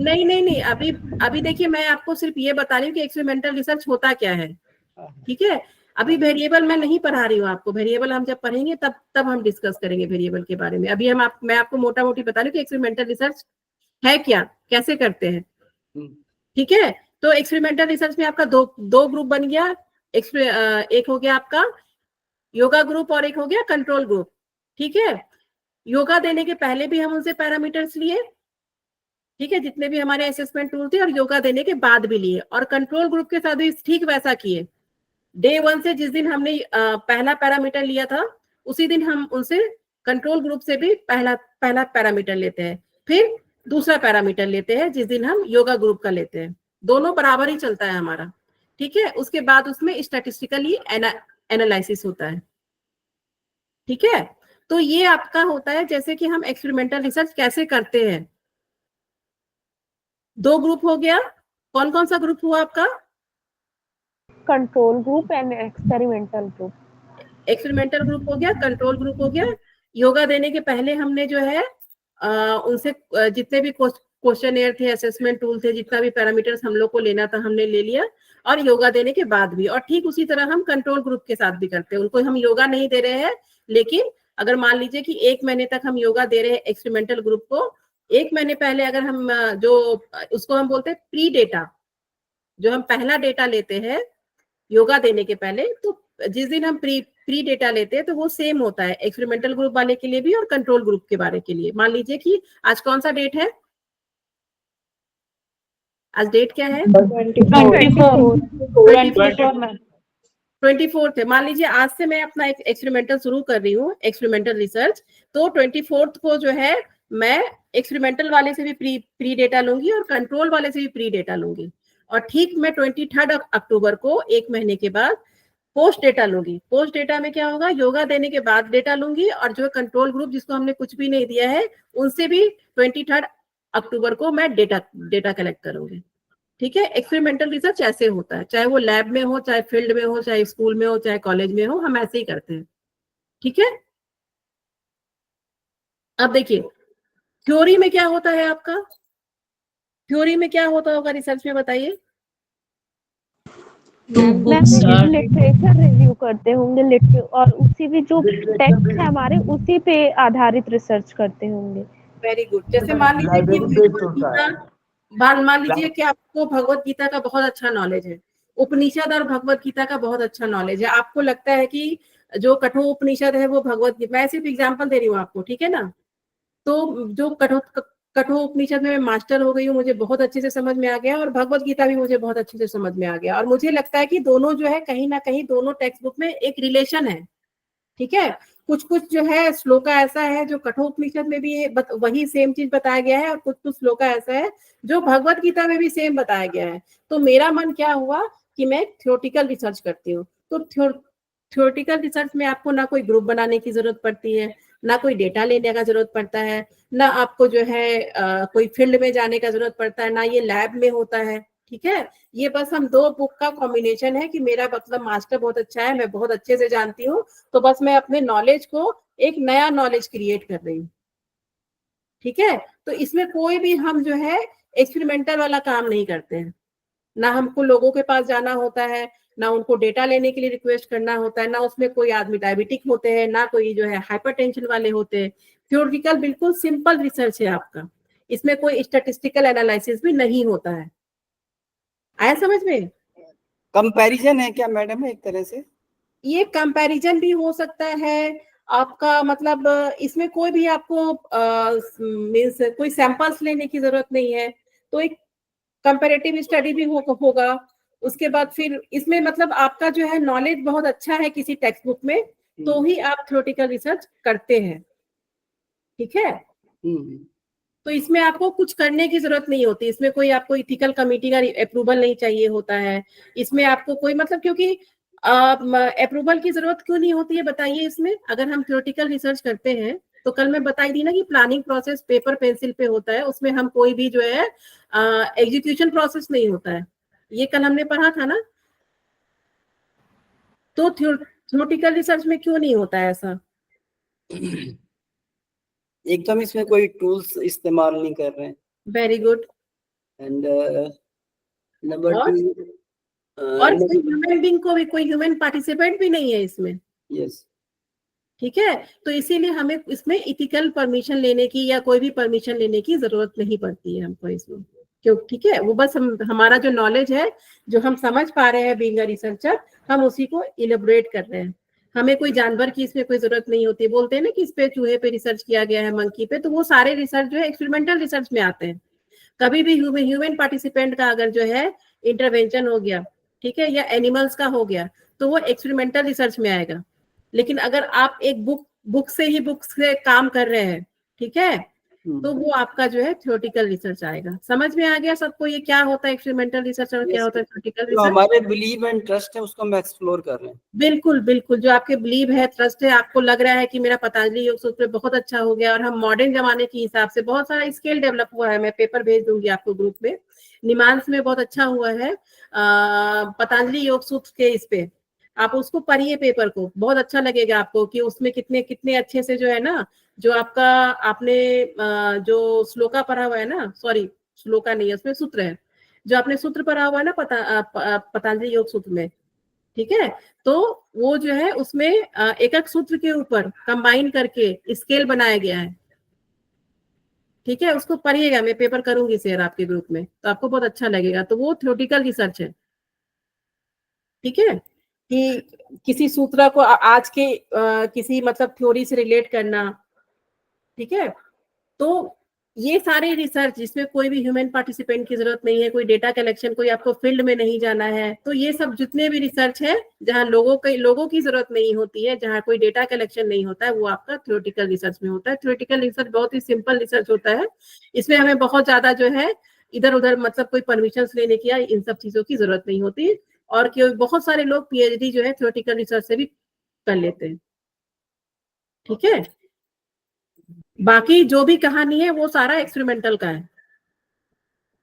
नहीं नहीं नहीं, अभी अभी देखिए मैं आपको सिर्फ ये बता रही हूँ कि एक्सपेरिमेंटल रिसर्च होता क्या है, ठीक है। अभी वेरिएबल मैं नहीं पढ़ा रही हूँ आपको, वेरिएबल हम जब पढ़ेंगे तब हम डिस्कस करेंगे वेरिएबल के बारे में। अभी मैं आपको मोटा मोटी बता रही हूँ कि एक्सपेरिमेंटल रिसर्च है क्या, कैसे करते हैं, ठीक है। तो एक्सपेरिमेंटल रिसर्च में आपका दो ग्रुप बन गया, एक हो गया आपका योगा ग्रुप और एक हो गया कंट्रोल ग्रुप, ठीक है। योगा देने के पहले भी हम उनसे पैरामीटर्स लिए, ठीक है, जितने भी हमारे असेसमेंट टूल थे, और योगा देने के बाद भी लिए, और कंट्रोल ग्रुप के साथ भी ठीक वैसा किए। डे 1 से जिस दिन हमने पहला पैरामीटर लिया था, उसी दिन हम उनसे कंट्रोल ग्रुप से भी पहला पैरामीटर लेते हैं, फिर दूसरा पैरामीटर लेते हैं जिस दिन हम योगा ग्रुप का लेते हैं। दोनों बराबर ही चलता है हमारा, ठीक है। उसके बाद उसमें स्टैटिस्टिकली एनालिसिस होता है, ठीक है। तो ये आपका होता है जैसे कि हम एक्सपेरिमेंटल रिसर्च कैसे करते हैं। दो ग्रुप हो गया, कौन कौन सा ग्रुप हुआ आपका? Control group and experimental group. Experimental group हो गया, कंट्रोल ग्रुप हो गया। योगा देने के पहले हमने जो है उनसे जितने भी क्वेश्चनएयर थे, असेसमेंट टूल थे, जितना भी पैरामीटर्स हम लोग को लेना था हमने ले लिया, और योगा देने के बाद भी। और ठीक उसी तरह हम कंट्रोल ग्रुप के साथ भी करते हैं। उनको हम योगा नहीं दे रहे हैं, लेकिन अगर मान लीजिए कि 1 महीने तक हम योगा दे रहे हैं एक्सपेरिमेंटल ग्रुप को, 1 महीने पहले अगर हम जो उसको हम बोलते हैं प्री डेटा, जो हम पहला डेटा लेते हैं योगा देने के पहले, तो जिस दिन हम प्री डेटा लेते हैं तो वो सेम होता है एक्सपेरिमेंटल ग्रुप वाले के लिए भी और कंट्रोल ग्रुप के बारे के लिए। मान लीजिए कि आज कौन सा डेट है, आज डेट क्या है? 24 है। मान लीजिए आज से मैं अपना एक्सपेरिमेंटल शुरू कर रही हूँ, एक्सपेरिमेंटल रिसर्च। तो 24 को जो है मैं एक्सपेरिमेंटल वाले से भी प्री डेटा लूंगी और कंट्रोल वाले से भी प्री डेटा लूंगी, और ठीक मैं 23 अक्टूबर को 1 महीने के बाद पोस्ट डेटा लूंगी। पोस्ट डेटा में क्या होगा, योगा देने के बाद डेटा लूंगी, और जो कंट्रोल ग्रुप जिसको हमने कुछ भी नहीं दिया है उनसे भी 23 अक्टूबर को मैं डेटा कलेक्ट करूंगी, ठीक है। एक्सपेरिमेंटल रिसर्च ऐसे होता है, चाहे वो लैब में हो, चाहे फील्ड में हो, चाहे स्कूल में हो, चाहे कॉलेज में हो, हम ऐसे ही करते हैं, ठीक है। अब देखिए थ्योरी में क्या होता है आपका, थ्योरी में क्या होता होगा रिसर्च में, बताइए। लिटरेचर रिव्यू करते होंगे, और उसी भी जो टेक्स्ट है हमारे उसी पे आधारित रिसर्च करते होंगे। Very good. जैसे मान लीजिए कि आपको भगवत गीता का बहुत अच्छा नॉलेज है, उपनिषद और भगवत गीता का बहुत अच्छा नॉलेज है, आपको लगता है कि जो कठोर उपनिषद है वो भगवत गीता, मैं सिर्फ एग्जांपल दे रही हूँ आपको, ठीक है ना। तो जो कठोर उपनिषद में मैं मास्टर हो गई हूँ, मुझे बहुत अच्छे से समझ में आ गया, और भगवत गीता भी मुझे बहुत अच्छे से समझ में आ गया, और मुझे लगता है कि दोनों जो है कहीं ना कहीं दोनों टेक्स्ट बुक में एक रिलेशन है, ठीक है। कुछ कुछ जो है श्लोका ऐसा है जो कठोपनिषद में भी वही सेम चीज बताया गया है, और कुछ कुछ श्लोका ऐसा है जो भगवत गीता में भी सेम बताया गया है। तो मेरा मन क्या हुआ कि मैं थ्योरेटिकल रिसर्च करती हूँ। तो थ्योरेटिकल रिसर्च में आपको ना कोई ग्रुप बनाने की जरूरत पड़ती है, ना कोई डेटा लेने का जरूरत पड़ता है, ना आपको जो है कोई फील्ड में जाने का जरूरत पड़ता है, ना ये लैब में होता है, ठीक है। ये बस हम दो बुक का कॉम्बिनेशन है कि मेरा मतलब मास्टर बहुत अच्छा है, मैं बहुत अच्छे से जानती हूँ, तो बस मैं अपने नॉलेज को एक नया नॉलेज क्रिएट कर रही हूँ, ठीक है। तो इसमें कोई भी हम जो है एक्सपेरिमेंटल वाला काम नहीं करते हैं, ना हमको लोगों के पास जाना होता है, ना उनको डेटा लेने के लिए रिक्वेस्ट करना होता है, ना उसमें कोई आदमी डायबिटिक होते हैं, ना कोई जो है हाइपरटेंशन वाले होते हैं। थ्योरेटिकल बिल्कुल सिंपल रिसर्च है आपका, इसमें कोई स्टैटिस्टिकल एनालिसिस भी नहीं होता है। आया समझ में? कंपैरिजन है क्या मैडम एक तरह से? ये कंपैरिजन भी हो सकता है आपका, मतलब इसमें कोई भी आपको मींस कोई सैंपल्स लेने की जरूरत नहीं है, तो एक कंपैरेटिव स्टडी भी होगा। उसके बाद फिर इसमें मतलब आपका जो है नॉलेज बहुत अच्छा है किसी टेक्स्ट बुक में, तो ही आप थ्योरेटिकल रिसर्च करते हैं, ठीक है। तो इसमें आपको कुछ करने की जरूरत नहीं होती, इसमें कोई आपको इथिकल कमेटी का अप्रूवल नहीं चाहिए होता है, इसमें आपको कोई मतलब, क्योंकि अप्रूवल की जरूरत क्यों नहीं होती है बताइए इसमें। अगर हम थ्योरेटिकल रिसर्च करते हैं तो कल मैं बताई दी ना कि प्लानिंग प्रोसेस पेपर पेंसिल पे होता है, उसमें हम कोई भी जो है एग्जीक्यूशन प्रोसेस नहीं होता है, ये कल हमने पढ़ा था ना। तो थ्योरेटिकल रिसर्च में क्यों नहीं होता है ऐसा? एकदम इसमें कोई टूल्स इस्तेमाल नहीं कर रहे हैं। Very good. एंड नंबर और 2 और कोई ह्यूमन बीइंग को भी, कोई ह्यूमन पार्टिसिपेंट भी नहीं है इसमें। यस, ठीक है, तो इसीलिए हमें इसमें इथिकल परमिशन लेने की या कोई भी परमिशन लेने की जरूरत नहीं पड़ती है हमको इसमें, क्यों? ठीक है, वो बस हमारा जो नॉलेज है, जो हम समझ पा रहे हैं बीइंग अ रिसर्चर, हम उसी को इलेबोरेट कर रहे हैं। हमें कोई जानवर की इसमें कोई जरूरत नहीं होती। बोलते हैं ना कि इस पे चूहे पे रिसर्च किया गया है, मंकी पे, तो वो सारे रिसर्च जो है एक्सपेरिमेंटल रिसर्च में आते हैं। कभी भी ह्यूमन पार्टिसिपेंट का अगर जो है इंटरवेंशन हो गया, ठीक है, या एनिमल्स का हो गया, तो वो एक्सपेरिमेंटल रिसर्च में आएगा। लेकिन अगर आप एक बुक से काम कर रहे हैं, ठीक है, तो वो आपका जो है थ्योरेटिकल रिसर्च आएगा। समझ में आ गया सबको ये क्या होता है एक्सपेरिमेंटल रिसर्च और क्या होता है थ्योरेटिकल जो रिसर्च? हमारे बिलीव एंड ट्रस्ट है उसको हम एक्सप्लोर कर रहे हैं। बिल्कुल बिल्कुल, जो आपके बिलीव है, ट्रस्ट है, आपको लग रहा है कि मेरा पतंजलि योग सूत्र बहुत अच्छा हो गया और हम मॉडर्न जमाने के हिसाब से बहुत सारा स्किल डेवलप हुआ है। मैं पेपर भेज दूंगी आपको ग्रुप में, निमांस में बहुत अच्छा हुआ है पतंजलि योग सूत्र के इस पे, आप उसको पढ़िए पेपर को, बहुत अच्छा लगेगा आपको कि उसमें कितने कितने अच्छे से जो है ना, जो आपका आपने जो श्लोका पढ़ा हुआ है ना, सॉरी श्लोका नहीं है, उसमें सूत्र है, जो आपने सूत्र पढ़ा हुआ है ना पतंजलि योग सूत्र में, ठीक है, तो वो जो है उसमें एक एक सूत्र के ऊपर कंबाइन करके स्केल बनाया गया है। ठीक है, उसको पढ़िएगा, मैं पेपर करूंगी शेयर आपके ग्रुप में, तो आपको बहुत अच्छा लगेगा। तो वो थ्योरेटिकल रिसर्च है। ठीक है, कि किसी सूत्र को आज के किसी मतलब थ्योरी से रिलेट करना, ठीक है, तो ये सारे रिसर्च जिसमें कोई भी ह्यूमन पार्टिसिपेंट की जरूरत नहीं है, कोई डेटा कलेक्शन, कोई आपको फील्ड में नहीं जाना है, तो ये सब जितने भी रिसर्च है जहां लोगों की जरूरत नहीं होती है, जहां कोई डेटा कलेक्शन नहीं होता है, वो आपका थ्योरेटिकल रिसर्च में होता है। थ्योरेटिकल रिसर्च बहुत ही सिंपल रिसर्च होता है, इसमें हमें बहुत ज्यादा जो है इधर उधर मतलब कोई परमिशन लेने की या इन सब चीजों की जरूरत नहीं होती। और बहुत सारे लोग पीएचडी जो है थ्योरेटिकल रिसर्च से भी कर लेते हैं। ठीक है, बाकी जो भी कहानी है वो सारा एक्सपेरिमेंटल का है।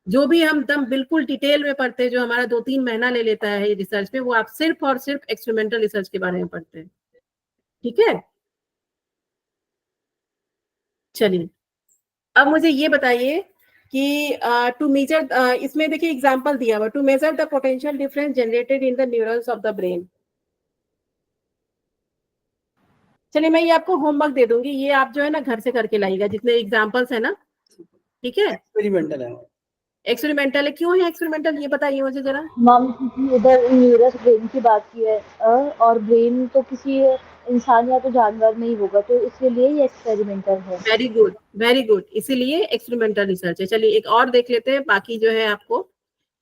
जो भी हम दम बिल्कुल डिटेल में पढ़ते हैं, जो हमारा 2-3 महीना ले लेता है रिसर्च में, वो आप सिर्फ और सिर्फ एक्सपेरिमेंटल रिसर्च के बारे में पढ़ते हैं। ठीक है, चलिए अब मुझे ये बताइए कि टू मेजर, इसमें देखिए एग्जांपल दिया हुआ, to measure the potential difference generated in the neurons of the brain. चलिए मैं ये आपको होमवर्क दे दूंगी, ये आप जो है ना घर से करके लाइएगा, जितने एग्जांपल्स है ना। ठीक है, एक्सपेरिमेंटल है। एक्सपेरिमेंटल है, क्यों है एक्सपेरिमेंटल, ये बताइए मुझे जरा। मैम क्योंकि उधर न्यूरस ब्रेन की बात की है और ब्रेन तो किसी इंसान या तो जानवर में ही होगा, तो इसलिए ये एक्सपेरिमेंटल है। वेरी गुड, वेरी गुड, इसीलिए एक्सपेरिमेंटल रिसर्च है। चलिए एक और देख लेते हैं, बाकी जो है आपको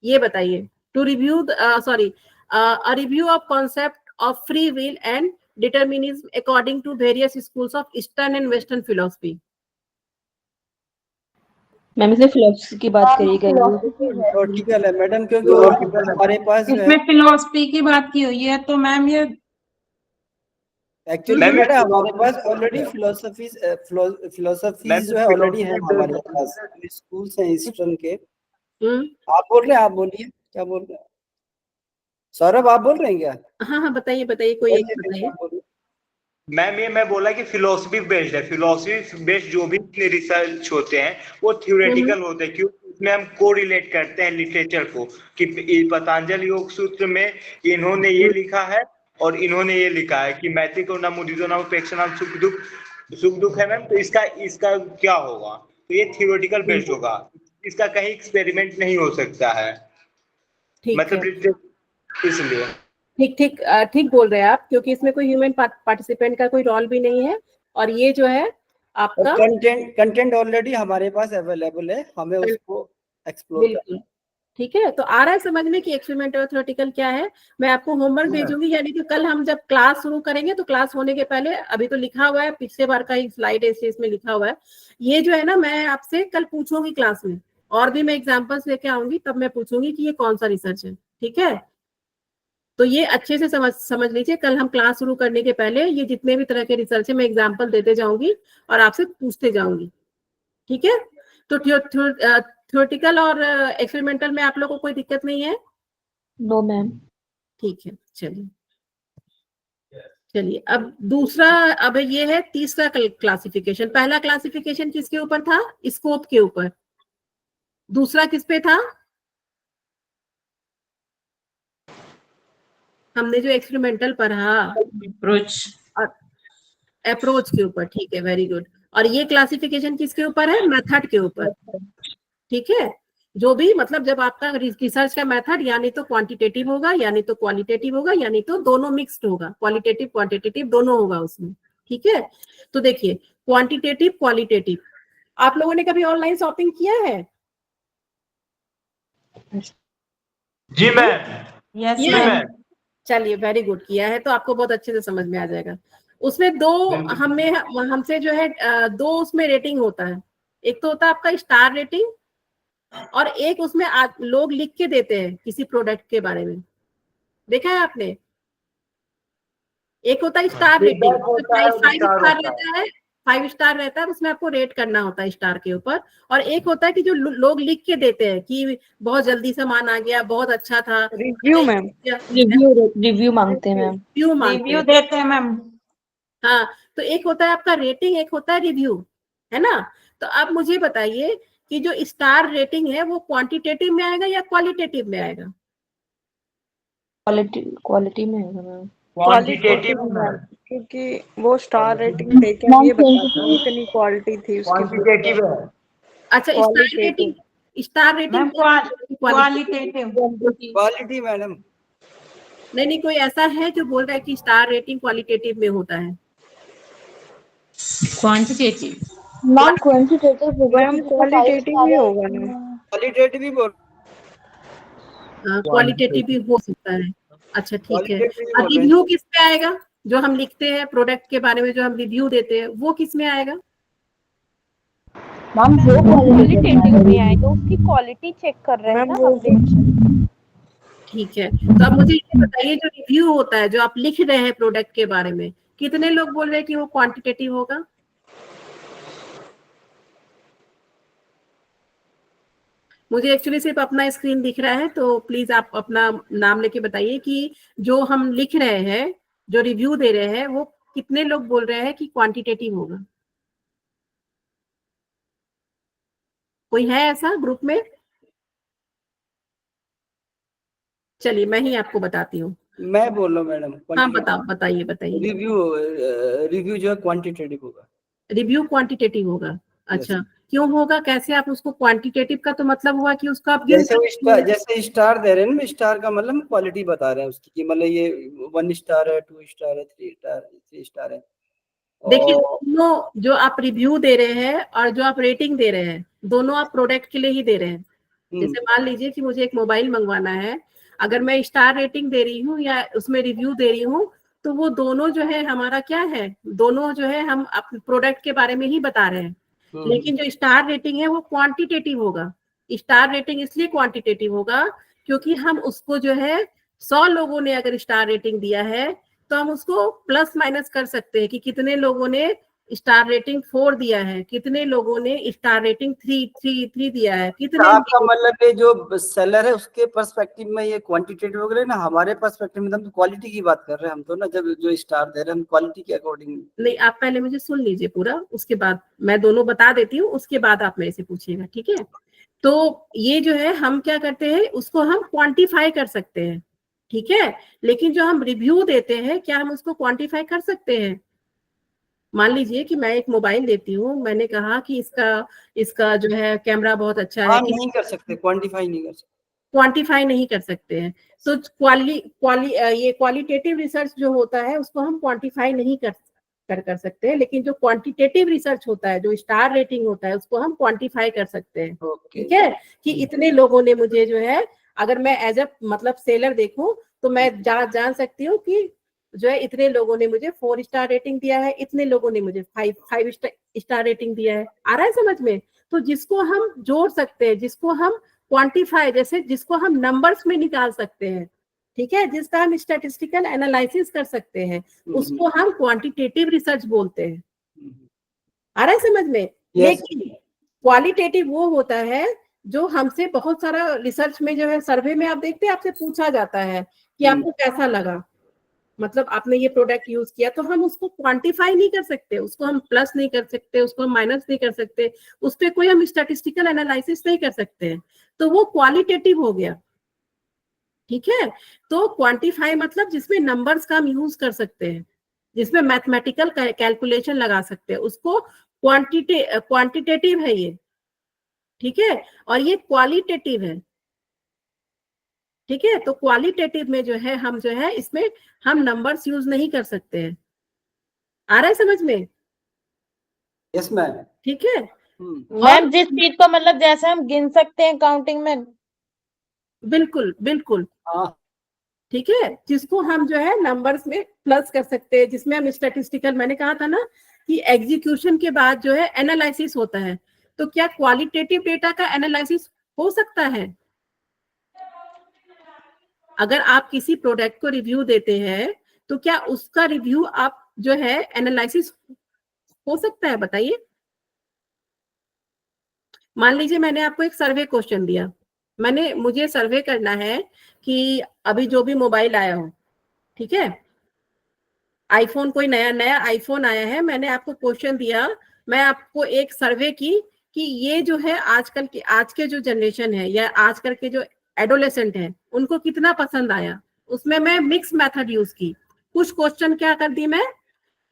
ये बताइए। To review a review of concept of free will and determinism according to various schools of eastern and western philosophy. Ma'am इसने फिलोसफी की बात करी गई है। थ्योरेटिकल है मैडम, क्योंकि हमारे पास जो है इसमें फिलोसफी की बात की हुई है, तो मैम ये एक्चुअली मैडम हमारे पास ऑलरेडी फिलोसफी जो है ऑलरेडी है हमारे पास, स्कूल्स हैं ईस्टर्न के। आप बोल रहे हैं, आप बोलिए क्या बोल रहे हैं। सौरभ आप बोल रहे हैं क्या? हाँ हाँ बताइए बताइए, कोई एक बताइए। मैम ये मैं बोला कि फिलोसफी बेस्ड है, फिलोसफी बेस्ड जो भी रिसर्च होते हैं वो थ्योरेटिकल होते हैं, क्योंकि इसमें हम को रिलेट करते हैं लिटरेचर को कि पतंजलि योग सूत्र में इन्होंने ये लिखा है और इन्होंने ये लिखा है कि मैत्रिक और नमुदितो नाम उपेक्षा नाम सुख दुख है मैम, तो इसका क्या होगा, तो ये थ्योरेटिकल बेस्ड होगा, इसका कहीं एक्सपेरिमेंट नहीं हो सकता है, मतलब इसलिए। ठीक ठीक ठीक बोल रहे हैं आप, क्योंकि इसमें कोई ह्यूमन पार्टिसिपेंट का कोई रोल भी नहीं है, और ये जो है आपका कंटेंट ऑलरेडी हमारे पास अवेलेबल है, हमें उसको एक्सप्लोर करना। ठीक है, तो आ रहा है समझ में कि एक्सपेरिमेंटल और थ्योरेटिकल क्या है। मैं आपको होमवर्क भेजूंगी, यानी कि कल हम जब क्लास शुरू करेंगे तो क्लास होने के पहले, अभी तो लिखा हुआ है पिछले बार का ही स्लाइड है, इसमें लिखा हुआ है, ये जो है ना मैं आपसे कल पूछूंगी क्लास में, और भी मैं एग्जाम्पल्स लेके आऊंगी, तब मैं पूछूंगी कि ये कौन सा रिसर्च है। ठीक है, तो ये अच्छे से समझ लीजिए, कल हम क्लास शुरू करने के पहले ये जितने भी तरह के रिसर्च है मैं एग्जाम्पल देते जाऊंगी और आपसे पूछते जाऊंगी। ठीक है, तो थ्योरेटिकल और एक्सपेरिमेंटल में आप लोग को कोई दिक्कत नहीं है? No ma'am. ठीक है, चलिए अब दूसरा, अब ये है तीसरा क्लासिफिकेशन। पहला क्लासिफिकेशन किसके ऊपर था? स्कोप के ऊपर। दूसरा किस पे था? हमने जो एक्सपेरिमेंटल पढ़ा अप्रोच के ऊपर, ठीक है, वेरी गुड। और ये क्लासिफिकेशन किसके ऊपर है? मेथड के ऊपर, ठीक है। जो भी मतलब जब आपका रिसर्च का मेथड यानी तो क्वांटिटेटिव होगा, यानी तो क्वालिटेटिव होगा, यानी तो दोनों मिक्स्ड होगा, क्वालिटेटिव क्वांटिटेटिव दोनों होगा उसमें, ठीक है। तो देखिए क्वांटिटेटिव क्वालिटेटिव, आप लोगों ने कभी ऑनलाइन शॉपिंग किया है? जी मैम। यस जी मैम। मैम। चलिए वेरी गुड, किया है तो आपको बहुत अच्छे से समझ में आ जाएगा। उसमें दो हमसे जो है दो उसमें रेटिंग होता है। एक तो होता है आपका स्टार रेटिंग, और एक उसमें लोग लिख के देते हैं किसी प्रोडक्ट के बारे में, देखा है आपने? एक होता है स्टार रेटिंग, फाइव स्टार रहता है, 5 स्टार रहता है, उसमें आपको रेट करना होता है स्टार के ऊपर। और एक होता है कि जो लोग लिख के देते हैं कि बहुत जल्दी सामान आ गया, बहुत अच्छा था, रिव्यू मैम, रिव्यू मांगते हैं मैम। रिव्यू मांगते रिव्यू हैं। देते हैं मैम। हाँ, तो एक होता है आपका रेटिंग, एक होता है रिव्यू, है ना। तो आप मुझे बताइए कि जो स्टार रेटिंग है वो क्वांटिटेटिव में आएगा या क्वालिटेटिव में आएगा? क्वालिटी में है मैम। Quantitative ma'am. क्योंकि वो स्टार रेटिंग देके ये बताता है इतनी क्वालिटी थी उसकी। क्वांटिटेटिव है। अच्छा, qualitative, star rating ma'am qualitative. Quality madam. नहीं, कोई ऐसा है जो बोल रहा है कि स्टार रेटिंग क्वालिटेटिव में होता है? क्वांटिटेटिव मैम क्वांटिटेटिव होगा मैम क्योंकि उसमें 5 क्वालिटेटिव स्टार ही है। होगा ना। क्वालिटेटिव भी बोल क्वालिटेटिव भी हो सकता है। अच्छा ठीक है। क्वालिटेटिव भी और बोल रहे रिव्यू हैं। किस पे आएगा? जो हम लिखते हैं प्रोडक्ट के बारे में, जो हम रिव्यू देते हैं, वो किस में आएगा? मैम वो क्वालिटेटिव में आएगा, उसकी क्वालिटी चेक कर रहे हैं मैम ना वो हम। ठीक है, तो अब मुझे ये बताइए, जो रिव्यू होता है, जो आप लिख रहे हैं प्रोडक्ट के बारे में, कितने लोग बोल रहे हैं कि वो क्वांटिटेटिव होगा? मुझे एक्चुअली सिर्फ अपना स्क्रीन दिख रहा है, तो प्लीज आप अपना नाम लेके बताइए कि जो हम लिख रहे हैं, जो रिव्यू दे रहे हैं, वो कितने लोग बोल रहे हैं कि क्वांटिटेटिव होगा? कोई है ऐसा ग्रुप में? चलिए मैं ही आपको बताती हूँ। मैं बोल रहा हूँ मैडम। हाँ बताइए बताइए। रिव्यू जो है क्वांटिटेटिव होगा। रिव्यू क्वांटिटेटिव होगा? अच्छा, क्यों होगा? कैसे आप उसको क्वांटिटेटिव का तो मतलब हुआ कि उसका आप जैसे स्टार दे रहे हैं ना, स्टार का मतलब क्वालिटी बता रहे हैं उसकी कि मतलब ये 1 स्टार है, 2 स्टार है, 3 स्टार है। देखिए, दोनों जो आप रिव्यू दे रहे हैं और जो आप रेटिंग दे रहे हैं, दोनों आप प्रोडक्ट के लिए ही दे रहे हैं। जैसे मान लीजिए कि मुझे एक मोबाइल मंगवाना है, अगर मैं स्टार रेटिंग दे रही हूँ या उसमें रिव्यू दे रही हूँ, तो वो दोनों जो है हमारा क्या है, दोनों जो है हम अपने प्रोडक्ट के बारे में ही बता रहे हैं। लेकिन जो स्टार रेटिंग है वो क्वांटिटेटिव होगा। स्टार रेटिंग इसलिए क्वांटिटेटिव होगा क्योंकि हम उसको जो है 100 लोगों ने अगर स्टार रेटिंग दिया है, तो हम उसको प्लस माइनस कर सकते हैं कि कितने लोगों ने स्टार रेटिंग 4 दिया है, कितने लोगों ने स्टार रेटिंग 3 दिया है, कितने। आपका मतलब ये जो सेलर है उसके पर्सपेक्टिव में ये क्वांटिटेटिव हो गया ना, हमारे पर्सपेक्टिव में हम तो क्वालिटी की बात कर रहे हैं। हम तो ना जब जो स्टार दे रहे हैं हम क्वालिटी के अकॉर्डिंग। नहीं, आप पहले मुझे सुन लीजिए पूरा, उसके बाद मैं दोनों बता देती हूँ, उसके बाद आप मेरे से पूछिएगा, ठीक है। तो ये जो है हम क्या करते हैं, उसको हम क्वांटिफाई कर सकते हैं, ठीक है। लेकिन जो हम रिव्यू देते हैं, क्या हम उसको क्वांटिफाई कर सकते हैं? मान लीजिए कि मैं एक मोबाइल लेती हूँ, मैंने कहा कि इसका जो है कैमरा बहुत अच्छा है, नहीं कर सकते, क्वांटिफाई नहीं कर सकते। क्वांटिफाई नहीं कर सकते हैं। तो ये क्वालिटेटिव रिसर्च जो होता है उसको हम क्वांटिफाई नहीं कर सकते हैं, लेकिन जो क्वांटिटेटिव रिसर्च होता है, जो स्टार रेटिंग होता है, उसको हम क्वांटिफाई कर सकते हैं, ठीक है। कि इतने लोगों ने मुझे जो है, अगर मैं एज अ मतलब सेलर देखूं, तो मैं जान सकती हूँ कि जो है इतने लोगों ने मुझे 4 स्टार रेटिंग दिया है, इतने लोगों ने मुझे 5 स्टार रेटिंग दिया है। आ रहा है समझ में? तो जिसको हम जोड़ सकते हैं, जिसको हम क्वांटिफाई, जैसे जिसको हम नंबर्स में निकाल सकते हैं, ठीक है, जिसका हम स्टैटिस्टिकल एनालिसिस कर सकते हैं, उसको हम क्वांटिटेटिव रिसर्च बोलते हैं। आ रहा है समझ में? लेकिन क्वालिटेटिव वो होता है जो हमसे बहुत सारा रिसर्च में जो है, सर्वे में आप देखते हैं, आपसे पूछा जाता है कि आपको कैसा लगा, मतलब आपने ये प्रोडक्ट यूज किया, तो हम उसको क्वांटिफाई नहीं कर सकते, उसको हम प्लस नहीं कर सकते, उसको हम माइनस नहीं कर सकते, उस पर कोई हम स्टैटिस्टिकल एनालिसिस नहीं कर सकते हैं, तो वो क्वालिटेटिव हो गया। ठीक है, तो क्वांटिफाई मतलब जिसमें नंबर्स का हम यूज कर सकते हैं, जिसमें मैथमेटिकल कैलकुलेशन लगा सकते हैं, उसको क्वांटिटेटिव है ये। ठीक है, और ये क्वालिटेटिव है। ठीक है, तो क्वालिटेटिव में जो है हम जो है इसमें हम नंबर्स यूज नहीं कर सकते हैं। आ रहा है समझ में? Yes ma'am. ठीक है, मैम जिस चीज को मतलब जैसे हम गिन सकते हैं काउंटिंग में। बिल्कुल बिल्कुल। हाँ ठीक है, जिसको हम जो है नंबर्स में प्लस कर सकते हैं, जिसमें हम स्टैटिस्टिकल, मैंने कहा था ना कि एग्जीक्यूशन के बाद जो है एनालिसिस होता है, तो क्या क्वालिटेटिव डेटा का एनालिसिस हो सकता है? अगर आप किसी प्रोडक्ट को रिव्यू देते हैं तो क्या उसका रिव्यू आप जो है एनालिसिस हो सकता है? बताइए। मान लीजिए मैंने आपको एक सर्वे क्वेश्चन दिया, मुझे सर्वे करना है कि अभी जो भी मोबाइल आया हो, ठीक है, आईफोन, कोई नया आईफोन आया है, मैंने आपको क्वेश्चन दिया, मैं आपको एक सर्वे की कि ये जो है आजकल के आज के जो जनरेशन है या आजकल के जो एडोलेसेंट है उनको कितना पसंद आया। उसमें मैं मिक्स मेथड यूज की, कुछ क्वेश्चन क्या कर दी मैं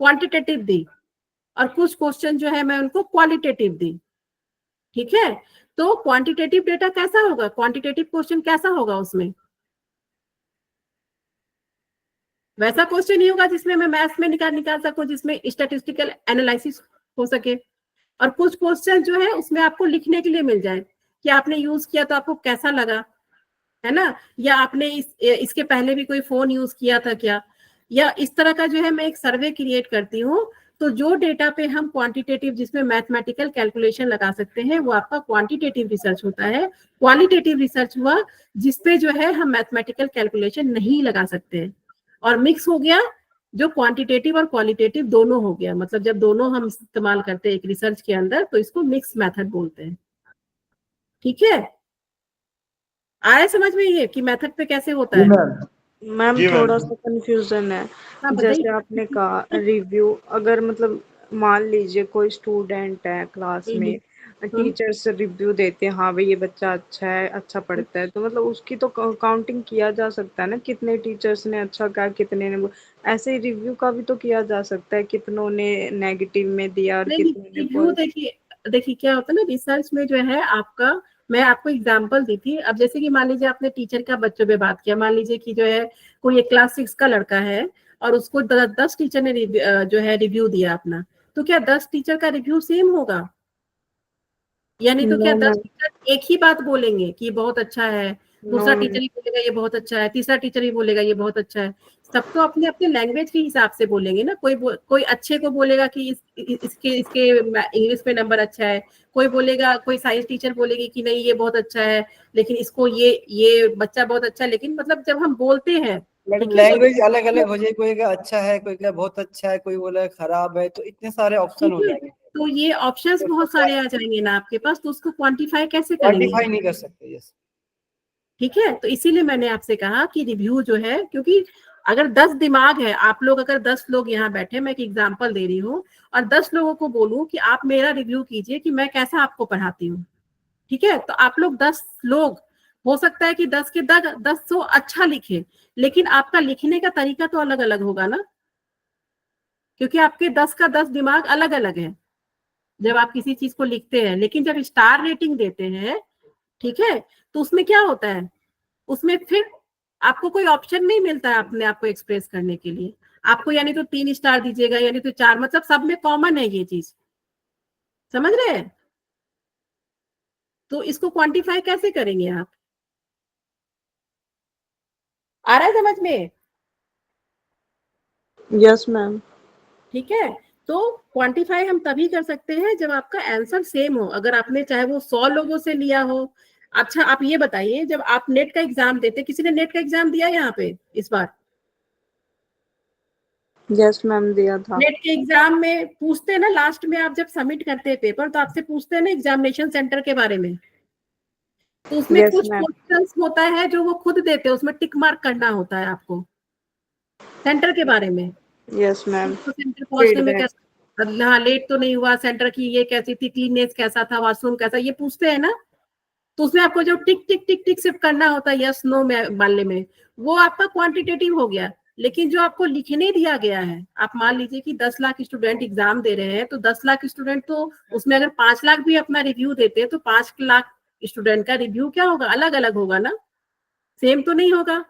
क्वांटिटेटिव दी, और कुछ क्वेश्चन जो है मैं उनको क्वालिटेटिव दी। ठीक है, तो क्वांटिटेटिव डेटा कैसा होगा, क्वांटिटेटिव क्वेश्चन कैसा होगा, उसमें वैसा क्वेश्चन ही होगा जिसमें मैं मैथ्स में निकाल सकूं, जिसमें स्टैटिस्टिकल एनालिसिस हो सके। और कुछ क्वेश्चन जो है उसमें आपको लिखने के लिए मिल जाए कि आपने यूज किया तो आपको कैसा लगा, है ना, या आपने इसके पहले भी कोई फोन यूज किया था क्या, या इस तरह का जो है मैं एक सर्वे क्रिएट करती हूँ। तो जो डेटा पे हम क्वांटिटेटिव, जिसमें मैथमेटिकल कैलकुलेशन लगा सकते हैं, वो आपका क्वांटिटेटिव रिसर्च होता है। क्वालिटेटिव रिसर्च हुआ जिसपे जो है हम मैथमेटिकल कैलकुलेशन नहीं लगा सकते हैं। और मिक्स हो गया जो क्वांटिटेटिव और क्वालिटेटिव दोनों हो गया, मतलब जब दोनों हम इस्तेमाल करते हैं एक रिसर्च के अंदर तो इसको मिक्स मेथड बोलते हैं। ठीक है, आया समझ में ये कि मेथड पे कैसे होता है? मैम जी मैम। थोड़ा सा कंफ्यूजन है। हाँ, जैसे बताइए। आपने कहा रिव्यू, अगर मतलब मान लीजिए कोई स्टूडेंट है क्लास में, टीचर्स रिव्यू देते हैं, हाँ भाई ये बच्चा अच्छा है, अच्छा पढ़ता है, तो मतलब उसकी तो काउंटिंग किया जा सकता है ना, कितने टीचर्स ने अच्छा कहा, कितने ने ऐसे ही रिव्यू का भी तो किया जा सकता है, कितनों ने नेगेटिव में दिया और नहीं, कितनों ने रिव्यू देखिए क्या होता है ना, रिसर्च में जो है आपका, मैं आपको एग्जांपल दी थी। अब जैसे कि मान लीजिए आपने टीचर का बच्चों पे बात किया, मान लीजिए कि जो है कोई एक क्लास 6 का लड़का है और उसको 10 टीचर ने जो है रिव्यू दिया अपना, तो क्या 10 टीचर का रिव्यू सेम होगा? यानी तो क्या 10 टीचर एक ही बात बोलेंगे कि बहुत अच्छा है, दूसरा टीचर ही बोलेगा ये बहुत अच्छा है, तीसरा टीचर ही बोलेगा ये बहुत अच्छा है। सब तो अपने अपने लैंग्वेज के हिसाब से बोलेंगे ना। कोई अच्छे को बोलेगा कि इसके इंग्लिश में नंबर अच्छा है, कोई बोलेगा, कोई साइंस टीचर बोलेगी कि नहीं ये बहुत अच्छा है, लेकिन इसको ये बच्चा बहुत अच्छा है। लेकिन मतलब जब हम बोलते हैं, मैडम ठीक है, लैंग्वेज अलग अलग हो जाए, कोई का अच्छा है, कोई का बहुत अच्छा है, कोई बोला खराब है, तो इतने सारे ऑप्शन हो ठीक है, जाएंगे, तो ये ऑप्शंस तो बहुत सारे आ जाएंगे ना आपके पास, तो उसको क्वांटिफाई कैसे करेंगे? क्वांटिफाई नहीं कर सकते। यस। ठीक है, तो इसीलिए मैंने आपसे कहा कि रिव्यू जो है, क्योंकि अगर 10 दिमाग है, आप लोग अगर 10 लोग यहाँ बैठे, मैं एक एग्जांपल दे रही हूँ, और 10 लोगों को बोलूं कि आप मेरा रिव्यू कीजिए कि मैं कैसा आपको पढ़ाती हूँ, ठीक है, तो आप लोग 10 लोग, हो सकता है कि 10 के 10 सौ अच्छा लिखे, लेकिन आपका लिखने का तरीका तो अलग अलग होगा ना, क्योंकि आपके 10 का 10 दिमाग अलग अलग है जब आप किसी चीज को लिखते हैं। लेकिन जब स्टार रेटिंग देते हैं, ठीक है, तो उसमें क्या होता है, उसमें फिर आपको कोई ऑप्शन नहीं मिलता है अपने आप को एक्सप्रेस करने के लिए। आपको यानी तो 3 स्टार दीजिएगा, यानी तो 4, मतलब सब में कॉमन है ये चीज, समझ रहे हैं? तो इसको क्वांटिफाई कैसे करेंगे आप? आ रहा है समझ में? Yes ma'am. ठीक है, तो क्वांटिफाई हम तभी कर सकते हैं जब आपका आंसर सेम हो। अगर आपने चाहे वो 100 लोगों से लिया हो। अच्छा आप ये बताइए, जब आप नेट का एग्जाम देते, किसी ने नेट का एग्जाम दिया यहाँ पे इस बार? यस मैम दिया था। नेट के एग्जाम में पूछते हैं ना, लास्ट में आप जब सबमिट करते हैं पेपर, तो आपसे पूछते हैं ना एग्जामिनेशन सेंटर के बारे में, तो उसमें यस कुछ मैम। क्वेश्चंस होता है जो वो खुद देते हैं, उसमें टिक मार्क करना होता है आपको। सेंटर के बारे में। Yes ma'am. तो सेंटर पहुंचने में फीडबैक। कैसा, हाँ लेट तो नहीं हुआ, सेंटर की ये कैसी थी, क्लीननेस कैसा था, वॉशरूम कैसा, ये पूछते हैं ना। तो उसमें आपको जो टिक टिक टिक टिक सिर्फ करना होता है यस नो में मानने में, वो आपका क्वांटिटेटिव हो गया। लेकिन जो आपको लिखने दिया गया है, आप मान लीजिए कि 10 लाख स्टूडेंट एग्जाम दे रहे हैं, तो 10 लाख स्टूडेंट, तो उसमें अगर 5 लाख भी अपना रिव्यू देते हैं तो 5 लाख स्टूडेंट का रिव्यू क्या होगा, अलग अलग होगा ना, सेम तो नहीं होगा।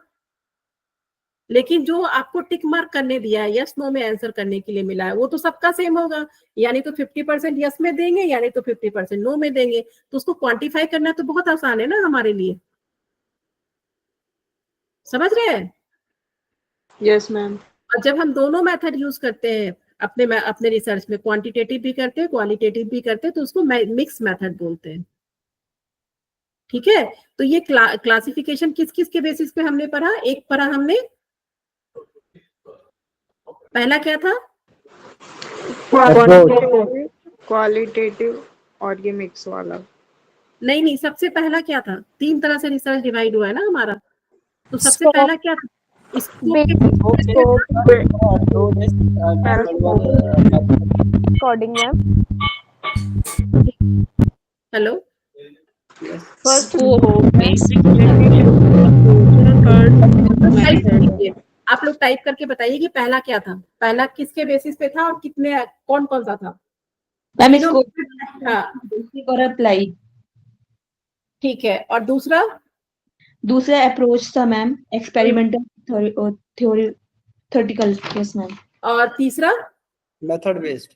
लेकिन जो आपको टिक मार्क करने दिया है, यस नो में आंसर करने के लिए मिला है, वो तो सबका सेम होगा। यानी तो 50% यस में देंगे, यानी तो 50% नो में देंगे। तो उसको क्वांटिफाई करना तो बहुत आसान है ना हमारे लिए, समझ रहे हैं? Yes ma'am. और जब हम दोनों मेथड यूज करते हैं अपने रिसर्च में, क्वांटिटेटिव भी करते हैं क्वालिटेटिव भी करते हैं, तो उसको मिक्स मेथड बोलते हैं। ठीक है, तो ये क्लासिफिकेशन किस किस के बेसिस पे हमने पढ़ा? एक पढ़ा हमने, पहला क्या था? क्वालिटेटिव और ये मिक्स वाला। नहीं, सबसे पहला क्या था? 3 तरह से रिसर्च डिवाइड हुआ है ना हमारा, तो सबसे पहला क्या था? Coding ma'am. हेलो, फर्स्ट आप लोग टाइप करके बताइए कि पहला क्या था, पहला किसके बेसिस पे था और कितने कौन कौन सा था? मैम तीनों- इसको हाँ बेसिक और अप्लाई। ठीक है, और दूसरा? दूसरा अप्रोच था ma'am, experimental theoretical. Yes ma'am. और तीसरा? Method based.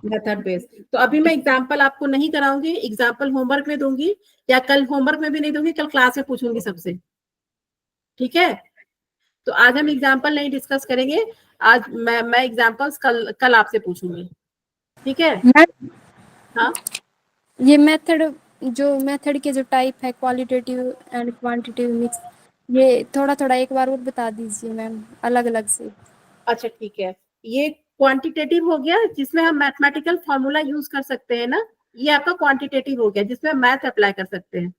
Method based. तो अभी मैं एग्जांपल आपको नहीं कराऊंगी, एग्जांपल होमवर्क में दूंगी, या कल होमवर्क में भी नहीं दूंगी, कल क्लास में पूछूंगी सबसे। ठीक है, तो आज हम एग्जांपल नहीं डिस्कस करेंगे, आज मैं एग्जांपल्स कल आपसे पूछूंगी। ठीक है? हाँ, ये मेथड के जो टाइप है, क्वालिटेटिव एंड क्वांटिटेटिव मिक्स, ये थोड़ा थोड़ा एक बार और बता दीजिए मैम, अलग अलग से। अच्छा ठीक है। ये क्वांटिटेटिव हो गया जिसमें हम मैथमेटिकल फॉर्मूला यूज कर सकते हैं ना, ये आपका क्वांटिटेटिव हो गया जिसमें हम मैथ अप्लाई कर सकते हैं।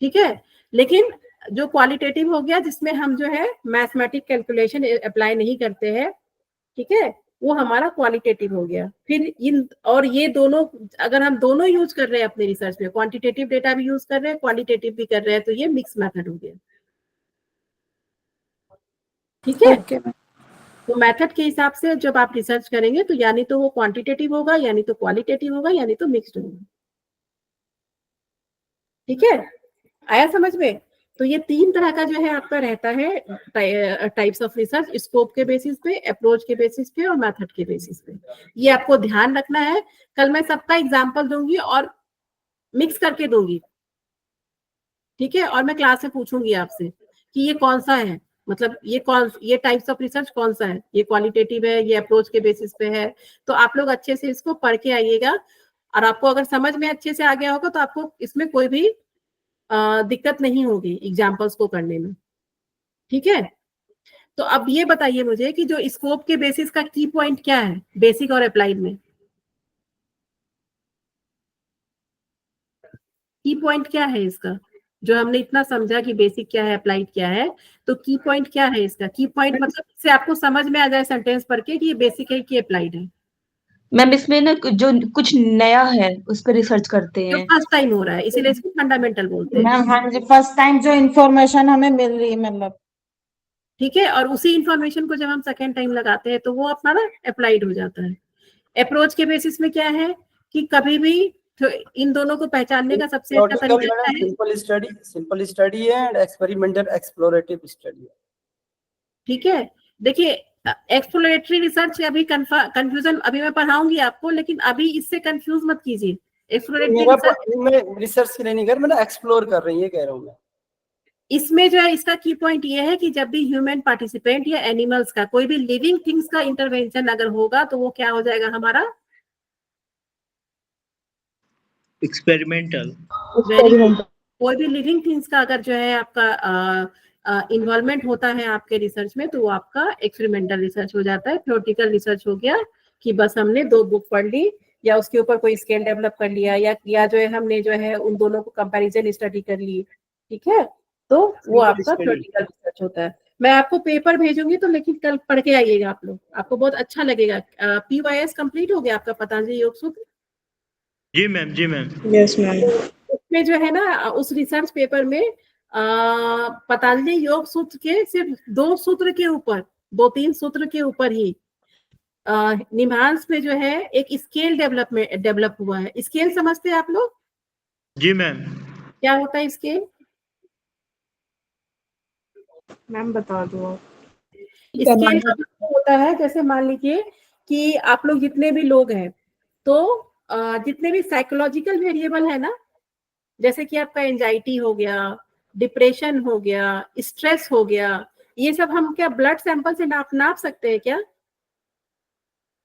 ठीक है, लेकिन जो क्वालिटेटिव हो गया जिसमें हम जो है मैथमेटिक कैलकुलेशन अप्लाई नहीं करते हैं, ठीक है, वो हमारा क्वालिटेटिव हो गया। फिर ये दोनों, अगर हम दोनों यूज कर रहे हैं अपने रिसर्च में, क्वांटिटेटिव डेटा भी यूज कर रहे हैं क्वालिटेटिव भी कर रहे हैं, तो ये मिक्स मेथड हो गया। ठीक है, ओके मैम। तो मेथड के हिसाब से जब आप रिसर्च करेंगे तो यानी तो वो क्वांटिटेटिव होगा, यानी तो क्वालिटेटिव होगा, यानी तो मिक्स्ड होगा। ठीक है, आया समझ में? तो ये 3 तरह का जो है आपका रहता है टाइप्स ऑफ रिसर्च, स्कोप के बेसिस पे, अप्रोच के बेसिस पे और मेथड के बेसिस पे। ये आपको ध्यान रखना है। कल मैं सबका एग्जांपल दूंगी और मिक्स करके दूंगी। ठीक है, और मैं क्लास में पूछूंगी आपसे कि ये कौन सा है, मतलब ये टाइप्स ऑफ रिसर्च कौन सा है, ये क्वालिटेटिव है, ये अप्रोच के बेसिस पे है। तो आप लोग अच्छे से इसको पढ़ के आइएगा, और आपको अगर समझ में अच्छे से आ गया होगा तो आपको इसमें कोई भी दिक्कत नहीं होगी एग्जाम्पल्स को करने में। ठीक है, तो अब ये बताइए मुझे कि जो स्कोप के बेसिस का की पॉइंट क्या है बेसिक और अप्लाइड में? की पॉइंट क्या है इसका? जो हमने इतना समझा कि बेसिक क्या है अप्लाइड क्या है, तो की पॉइंट क्या है इसका? की पॉइंट मतलब इससे आपको समझ में आ जाए सेंटेंस पढ़ के कि ये बेसिक है कि अप्लाइड है। मैम इसमें ना जो कुछ नया है उस पर रिसर्च करते जो हैं। फर्स्ट टाइम हो रहा है इसीलिए इसको फंडामेंटल बोलते हैं। मैम हाँ जी, फर्स्ट टाइम जो इन्फॉर्मेशन हमें मिल रही है मतलब। ठीक है, और उसी इंफॉर्मेशन को जब हम सेकेंड टाइम लगाते हैं तो वो अपना ना अप्लाइड हो जाता है। अप्रोच के बेसिस में क्या है कि कभी भी इन दोनों को पहचानने का सबसे अच्छा तरीका क्या है? सिंपल स्टडी है एंड एक्सपेरिमेंटल एक्सप्लोरेटिव स्टडी है। ठीक है, देखिए एक्सप्लोरेटरी रिसर्च अभी कंफ्यूजन अभी मैं पढ़ाऊंगी आपको, लेकिन अभी इससे कंफ्यूज मत कीजिए। एक्सप्लोरेटरी रिसर्च मैं रिसर्च के लिए नहीं कर, मैंने एक्सप्लोर कर रही है, कह रहा हूँ मैं। इसमें जो है इसका की पॉइंट ये है कि जब भी ह्यूमन पार्टिसिपेंट या एनिमल्स का, कोई भी लिविंग थिंग्स का इंटरवेंशन अगर होगा तो वो क्या हो जाएगा हमारा? एक्सपेरिमेंटल। कोई भी लिविंग थिंग्स का अगर जो है आपका इन्वॉल्वमेंट होता है आपके रिसर्च में, तो वो आपका एक्सपेरिमेंटल रिसर्च हो जाता है। थ्योरेटिकल रिसर्च हो गया कि बस हमने 2 बुक पढ़ ली या उसके ऊपर कोई स्केल डेवलप कर लिया, या जो है हमने जो है उन दोनों को कंपैरिजन स्टडी कर ली। ठीक है, तो वो आपका थ्योरेटिकल रिसर्च होता है। मैं आपको पेपर भेजूंगी तो लेकिन कल पढ़ के आइएगा आप लोग, आपको बहुत अच्छा लगेगा। PYS कंप्लीट हो गया आपका पतंजलि योग सूत्र? जी मैम, जी मैम। Yes ma'am. उसमें जो है ना उस रिसर्च पेपर में पतंजलि योग सूत्र के सिर्फ 2 सूत्र के ऊपर, 2-3 सूत्र के ऊपर ही निमांस में जो है एक स्केल डेवलप हुआ है। स्केल समझते हैं आप लोग? जी मैम। क्या होता है स्केल? मैम बता दो आप। स्केल का मतलब होता है, जैसे मान लीजिए कि आप लोग जितने भी लोग हैं, तो जितने भी साइकोलॉजिकल वेरिएबल है ना, जैसे कि आपका एंजाइटी हो गया, डिप्रेशन हो गया, स्ट्रेस हो गया, ये सब हम क्या ब्लड सैंपल से नाप सकते हैं क्या?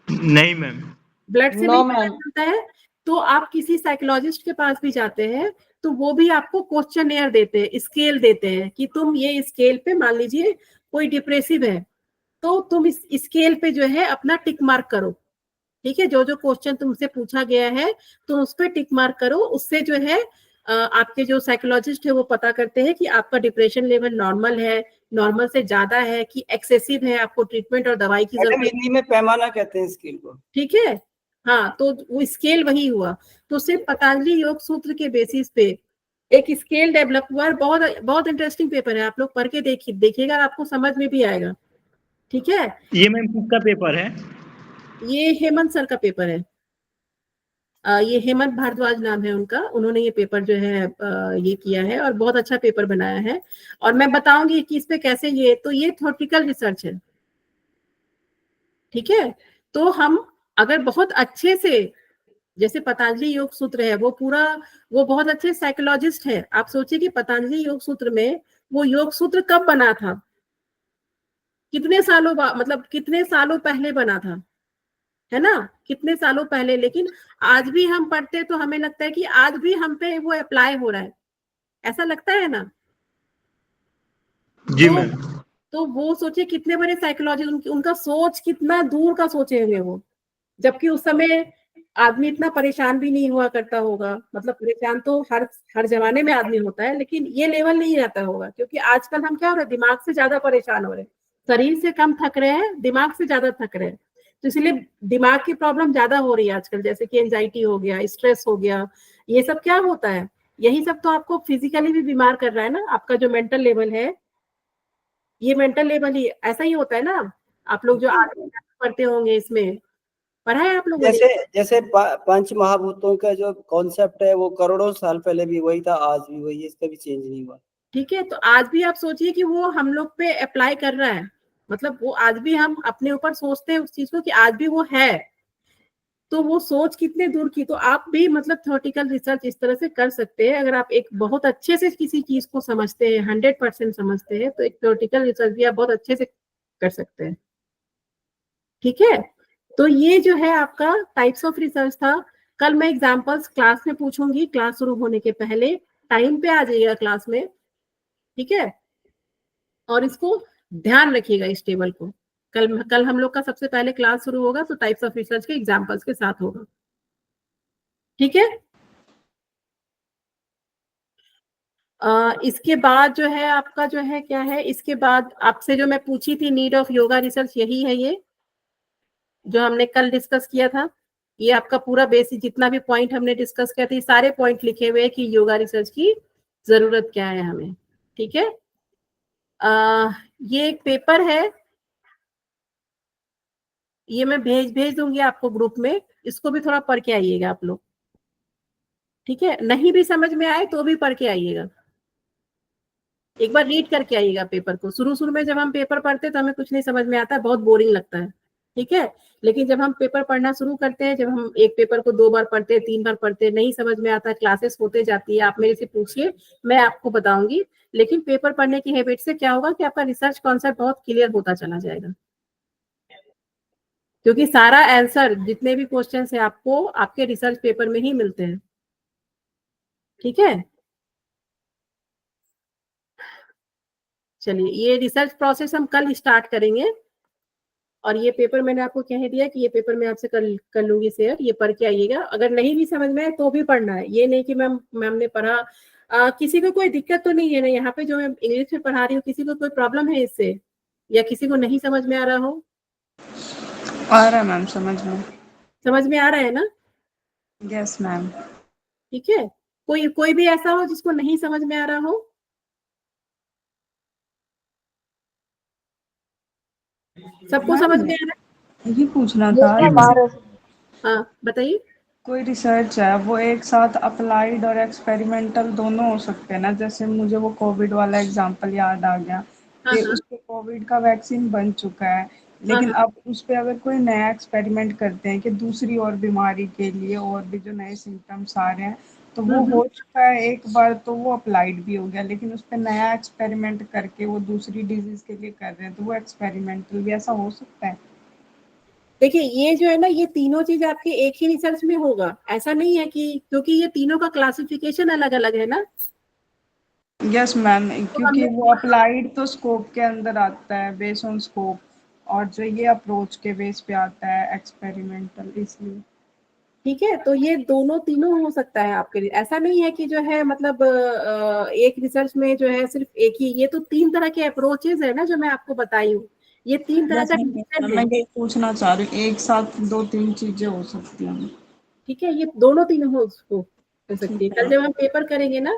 नहीं मैम। ब्लड से नो नहीं पता मैम। चलता है। तो आप किसी साइकोलॉजिस्ट के पास भी जाते हैं तो वो भी आपको क्वेश्चनेयर देते हैं, स्केल देते हैं कि तुम ये स्केल पे, मान लीजिए कोई डिप्रेसिव है तो तुम इस स्केल पे जो है अपना टिक मार्क करो, ठीक है? जो जो क्वेश्चन तुमसे पूछा गया है तुम उस पर टिक मार्क करो। उससे जो है आपके जो साइकोलॉजिस्ट है वो पता करते हैं कि आपका डिप्रेशन लेवल नॉर्मल है, नॉर्मल से ज्यादा है कि एक्सेसिव है, आपको ट्रीटमेंट और दवाई की मैडम जरूरत। हिंदी में पैमाना कहते हैं स्केल को। ठीक है, हाँ, तो वो स्केल वही हुआ। तो सिर्फ पतंजलि योग सूत्र के बेसिस पे एक स्केल डेवलप हुआ है। बहुत बहुत इंटरेस्टिंग पेपर है, आप लोग पढ़ के देखिएगा, आपको समझ में भी आएगा। ठीक है, ये मैम किसका पेपर है? ये हेमंत सर का पेपर है। ये हेमंत भारद्वाज नाम है उनका, उन्होंने ये पेपर जो है ये किया है और बहुत अच्छा पेपर बनाया है। और मैं बताऊंगी कि इस पे कैसे ये थ्योरेटिकल रिसर्च है। ठीक है, तो हम अगर बहुत अच्छे से, जैसे पतंजलि योग सूत्र है, वो बहुत अच्छे साइकोलॉजिस्ट है। आप सोचिए कि पतंजलि योग सूत्र में वो योग सूत्र कब बना था, कितने सालों मतलब कितने सालों पहले बना था, है ना? कितने सालों पहले। लेकिन आज भी हम पढ़ते तो हमें लगता है कि आज भी हम पे वो अप्लाई हो रहा है, ऐसा लगता है ना? जी तो मैम। तो वो सोचे कितने बड़े साइकोलॉजिस्ट, उनका सोच कितना दूर का सोचे हुए वो, जबकि उस समय आदमी इतना परेशान भी नहीं हुआ करता होगा। मतलब परेशान तो हर जमाने में आदमी होता है, लेकिन ये लेवल नहीं रहता होगा, क्योंकि आजकल हम क्या हो रहे हैं, दिमाग से ज्यादा परेशान हो रहे हैं। शरीर से कम थक रहे हैं, दिमाग से ज्यादा थक रहे हैं। तो इसलिए दिमाग की प्रॉब्लम ज्यादा हो रही है आजकल, जैसे कि एंजाइटी हो गया, स्ट्रेस हो गया। ये सब क्या होता है, यही सब तो आपको फिजिकली भी बीमार कर रहा है ना। आपका जो मेंटल लेवल है, ये मेंटल लेवल ही ऐसा ही होता है ना। आप लोग जो आगे पढ़ते होंगे, इसमें पढ़ा है आप लोगों ने? जैसे जैसे पंच महाभूतों का जो कॉन्सेप्ट है वो करोड़ों साल पहले भी वही था, आज भी वही है, इसका भी चेंज नहीं हुआ। ठीक है, तो आज भी आप सोचिए कि वो हम लोग पे अप्लाई कर रहा है। मतलब वो आज भी हम अपने ऊपर सोचते हैं उस चीज को कि आज भी वो है। तो वो सोच कितने दूर की। तो आप भी मतलब थ्योरेटिकल रिसर्च इस तरह से कर सकते हैं। अगर आप एक बहुत अच्छे से किसी चीज को समझते हैं, 100% समझते हैं, तो एक थ्योरेटिकल रिसर्च भी आप बहुत अच्छे से कर सकते हैं। ठीक है, तो ये जो है आपका टाइप्स ऑफ रिसर्च था। कल मैं एग्जांपल्स क्लास में पूछूंगी, क्लास शुरू होने के पहले टाइम पे आ जाइएगा क्लास में। ठीक है, और इसको ध्यान रखिएगा इस टेबल को। कल हम लोग का सबसे पहले क्लास शुरू होगा तो टाइप्स ऑफ रिसर्च के एग्जांपल्स के साथ होगा। ठीक है, इसके बाद जो है आपका जो है क्या है, इसके बाद आपसे जो मैं पूछी थी नीड ऑफ योगा रिसर्च, यही है ये जो हमने कल डिस्कस किया था। ये आपका पूरा बेसिक जितना भी पॉइंट हमने डिस्कस किया था, सारे पॉइंट लिखे हुए हैं कि योगा रिसर्च की जरूरत क्या है हमें। ठीक है, ये एक पेपर है, ये मैं भेज दूंगी आपको ग्रुप में। इसको भी थोड़ा पढ़ के आइएगा आप लोग। ठीक है, नहीं भी समझ में आए तो भी पढ़ के आइएगा, एक बार रीड करके आइएगा पेपर को। शुरू में जब हम पेपर पढ़ते तो हमें कुछ नहीं समझ में आता है, बहुत बोरिंग लगता है। ठीक है, लेकिन जब हम पेपर पढ़ना शुरू करते हैं, जब हम एक पेपर को 2 बार पढ़ते हैं, 3 बार पढ़ते हैं, नहीं समझ में आता, क्लासेस होते जाती है, आप मेरे से पूछिए, मैं आपको बताऊंगी। लेकिन पेपर पढ़ने की हैबिट से क्या होगा कि आपका रिसर्च कॉन्सेप्ट बहुत क्लियर होता चला जाएगा, क्योंकि सारा आंसर जितने भी क्वेश्चन है आपको आपके रिसर्च पेपर में ही मिलते हैं। ठीक है, चलिए, ये रिसर्च प्रोसेस हम कल स्टार्ट करेंगे। और ये पेपर मैंने आपको कह दिया कि ये पेपर मैं आपसे कर लूंगी शेयर, ये पढ़ के आइएगा। अगर नहीं भी समझ में आए तो भी पढ़ना है, ये नहीं कि मैम ने पढ़ा किसी को कोई दिक्कत तो नहीं है ना यहाँ पे जो मैं इंग्लिश में पढ़ा रही हूँ? किसी को कोई प्रॉब्लम है इससे, या किसी को नहीं समझ में आ रहा हो? आ रहा है मैम, समझ में आ रहा है ना? Yes ma'am. ठीक है, कोई भी ऐसा हो जिसको नहीं समझ में आ रहा हो? सबको समझ में आ रहा है? यही पूछना यस था, मैम, आ रहा है। हाँ बताइए। कोई रिसर्च है वो एक साथ अप्लाइड और एक्सपेरिमेंटल दोनों हो सकते हैं ना? जैसे मुझे वो कोविड वाला एग्जांपल याद आ गया हाँ कि हाँ उस पे कोविड का वैक्सीन बन चुका है, हाँ लेकिन हाँ। अब उस पे अगर कोई नया एक्सपेरिमेंट करते हैं कि दूसरी और बीमारी के लिए और भी जो नए सिम्टम्स आ रहे हैं, तो वो हम्म। हो चुका है एक बार, तो वो अप्लाइड भी हो गया, लेकिन उस पे नया एक्सपेरिमेंट करके वो दूसरी डिजीज के लिए कर रहे हैं, तो वो एक्सपेरिमेंटल भी ऐसा हो सकता है? देखिए ये जो है ना, ये तीनों चीज आपके एक ही रिसर्च में होगा, ऐसा नहीं है कि, क्योंकि ये तीनों का क्लासिफिकेशन अलग अलग है ना। यस मैम, तो क्योंकि हमने, वो अप्लाइड तो स्कोप के अंदर आता है, बेस ऑन स्कोप, और जो ये अप्रोच के बेस पे आता है एक्सपेरिमेंटल, इसलिए। ठीक है, तो ये दोनों तीनों हो सकता है आपके लिए, ऐसा नहीं है कि जो है मतलब एक रिसर्च में जो है सिर्फ एक ही, ये तो 3 तरह के अप्रोचेस है ना जो मैं आपको बताई हूँ, ये 3 तरह यस का मैम, डिसीजन मैं है। ये पूछना चाह रही हूँ, एक साथ दो तीन चीजें हो सकती हैं? ठीक है, ये दोनों तीनों हो सकती है। ठीक कल है। जब हम पेपर करेंगे ना,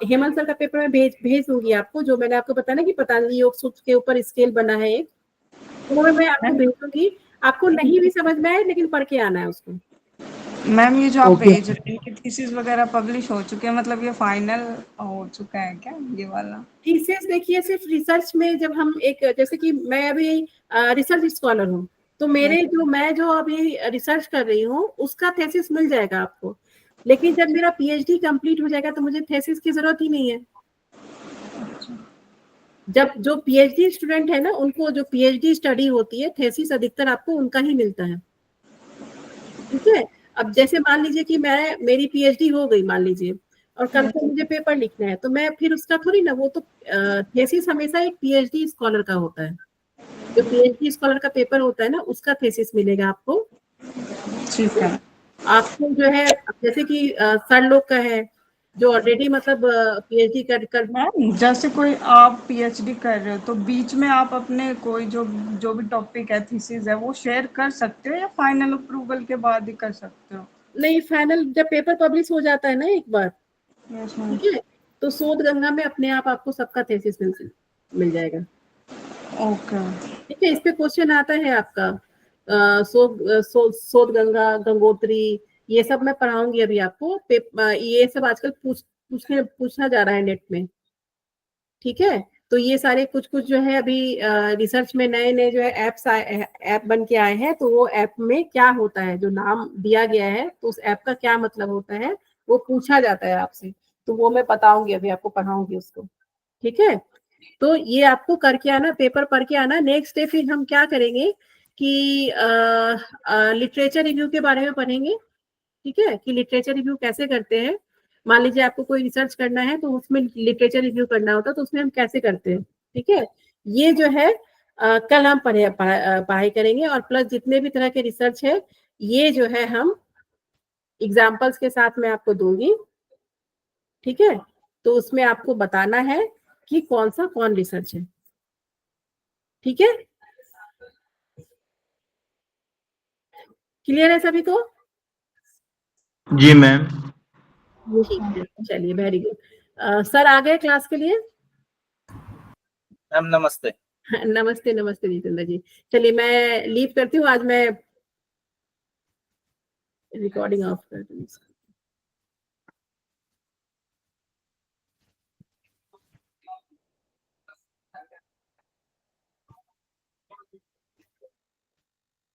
हेमंत सर का पेपर मैं भेज दूंगी आपको, जो मैंने आपको बताया ना कि पतंजलि योग सूत्र के ऊपर स्केल बना है एक, तो वो मैं आपको मैम, भेज दूंगी। आपको नहीं भी समझ में आए लेकिन पढ़ के आना है उसको। मैम ये जो आप भेज रहे हैं कि थीसिस वगैरह पब्लिश हो चुके हैं, मतलब ये फाइनल हो चुका है क्या ये वाला? थीसिस देखिए, सिर्फ रिसर्च में जब हम एक, जैसे कि मैं अभी रिसर्च स्कॉलर हूँ, तो मैं जो अभी रिसर्च कर रही हूँ उसका थीसिस मिल जाएगा आपको, लेकिन जब मेरा पीएचडी कंप्लीट हो जाएगा तो मुझे थीसिस की जरूरत ही नहीं है। जब जो पीएचडी स्टूडेंट है ना, उनको जो पीएचडी स्टडी होती है, थीसिस अधिकतर आपको उनका ही मिलता है। ठीक है, अब जैसे मान लीजिए कि मेरी पीएचडी हो गई मान लीजिए, और कल को मुझे पेपर लिखना है, तो मैं फिर उसका थोड़ी ना, वो तो थीसिस हमेशा एक पीएचडी स्कॉलर का होता है, जो पीएचडी स्कॉलर का पेपर होता है ना, उसका थीसिस मिलेगा आपको। ठीक है आपको जो है, जैसे कि सर लोग का है जो ऑलरेडी मतलब पीएचडी कर मैम, जैसे कोई आप पीएचडी कर रहे हो तो बीच में आप अपने कोई जो जो भी टॉपिक है, थीसिस है, वो शेयर कर सकते हो या फाइनल अप्रूवल के बाद ही कर सकते हो? नहीं, फाइनल जब पेपर पब्लिश हो जाता है ना एक बार, यस मैम। ठीक है, तो शोध गंगा में अपने आप आपको सबका थीसिस मिल जाएगा। ओके। ठीक है, इस पे क्वेश्चन आता है आपका, शोध गंगा, गंगोत्री, ये सब मैं पढ़ाऊंगी अभी आपको। ये सब आजकल पूछा जा रहा है नेट में। ठीक है, तो ये सारे कुछ कुछ जो है अभी रिसर्च में नए नए जो है ऐप बन के आए हैं, तो वो ऐप में क्या होता है, जो नाम दिया गया है तो उस ऐप का क्या मतलब होता है, वो पूछा जाता है आपसे, तो वो मैं बताऊंगी अभी आपको, पढ़ाऊंगी उसको। ठीक है, तो ये आपको करके आना, पेपर पढ़ के आना। नेक्स्ट डे फिर हम क्या करेंगे कि लिटरेचर रिव्यू के बारे में पढ़ेंगे। ठीक है, कि लिटरेचर रिव्यू कैसे करते हैं। मान लीजिए आपको कोई रिसर्च करना है तो उसमें लिटरेचर रिव्यू करना होता है, तो उसमें हम कैसे करते हैं। ठीक है, ये जो है कल हम पढ़ाई करेंगे, और प्लस जितने भी तरह के रिसर्च है, ये जो है हम एग्जाम्पल्स के साथ में आपको दूंगी। ठीक है, तो उसमें आपको बताना है कि कौन रिसर्च है। ठीक है, क्लियर है सभी को? जी मैम। ठीक है, चलिए, वेरी गुड। सर आ गए क्लास के लिए? मैम नमस्ते। नमस्ते नमस्ते जितेंद्र जी। चलिए मैं लीव करती हूँ, आज मैं रिकॉर्डिंग ऑफ कर दूँ।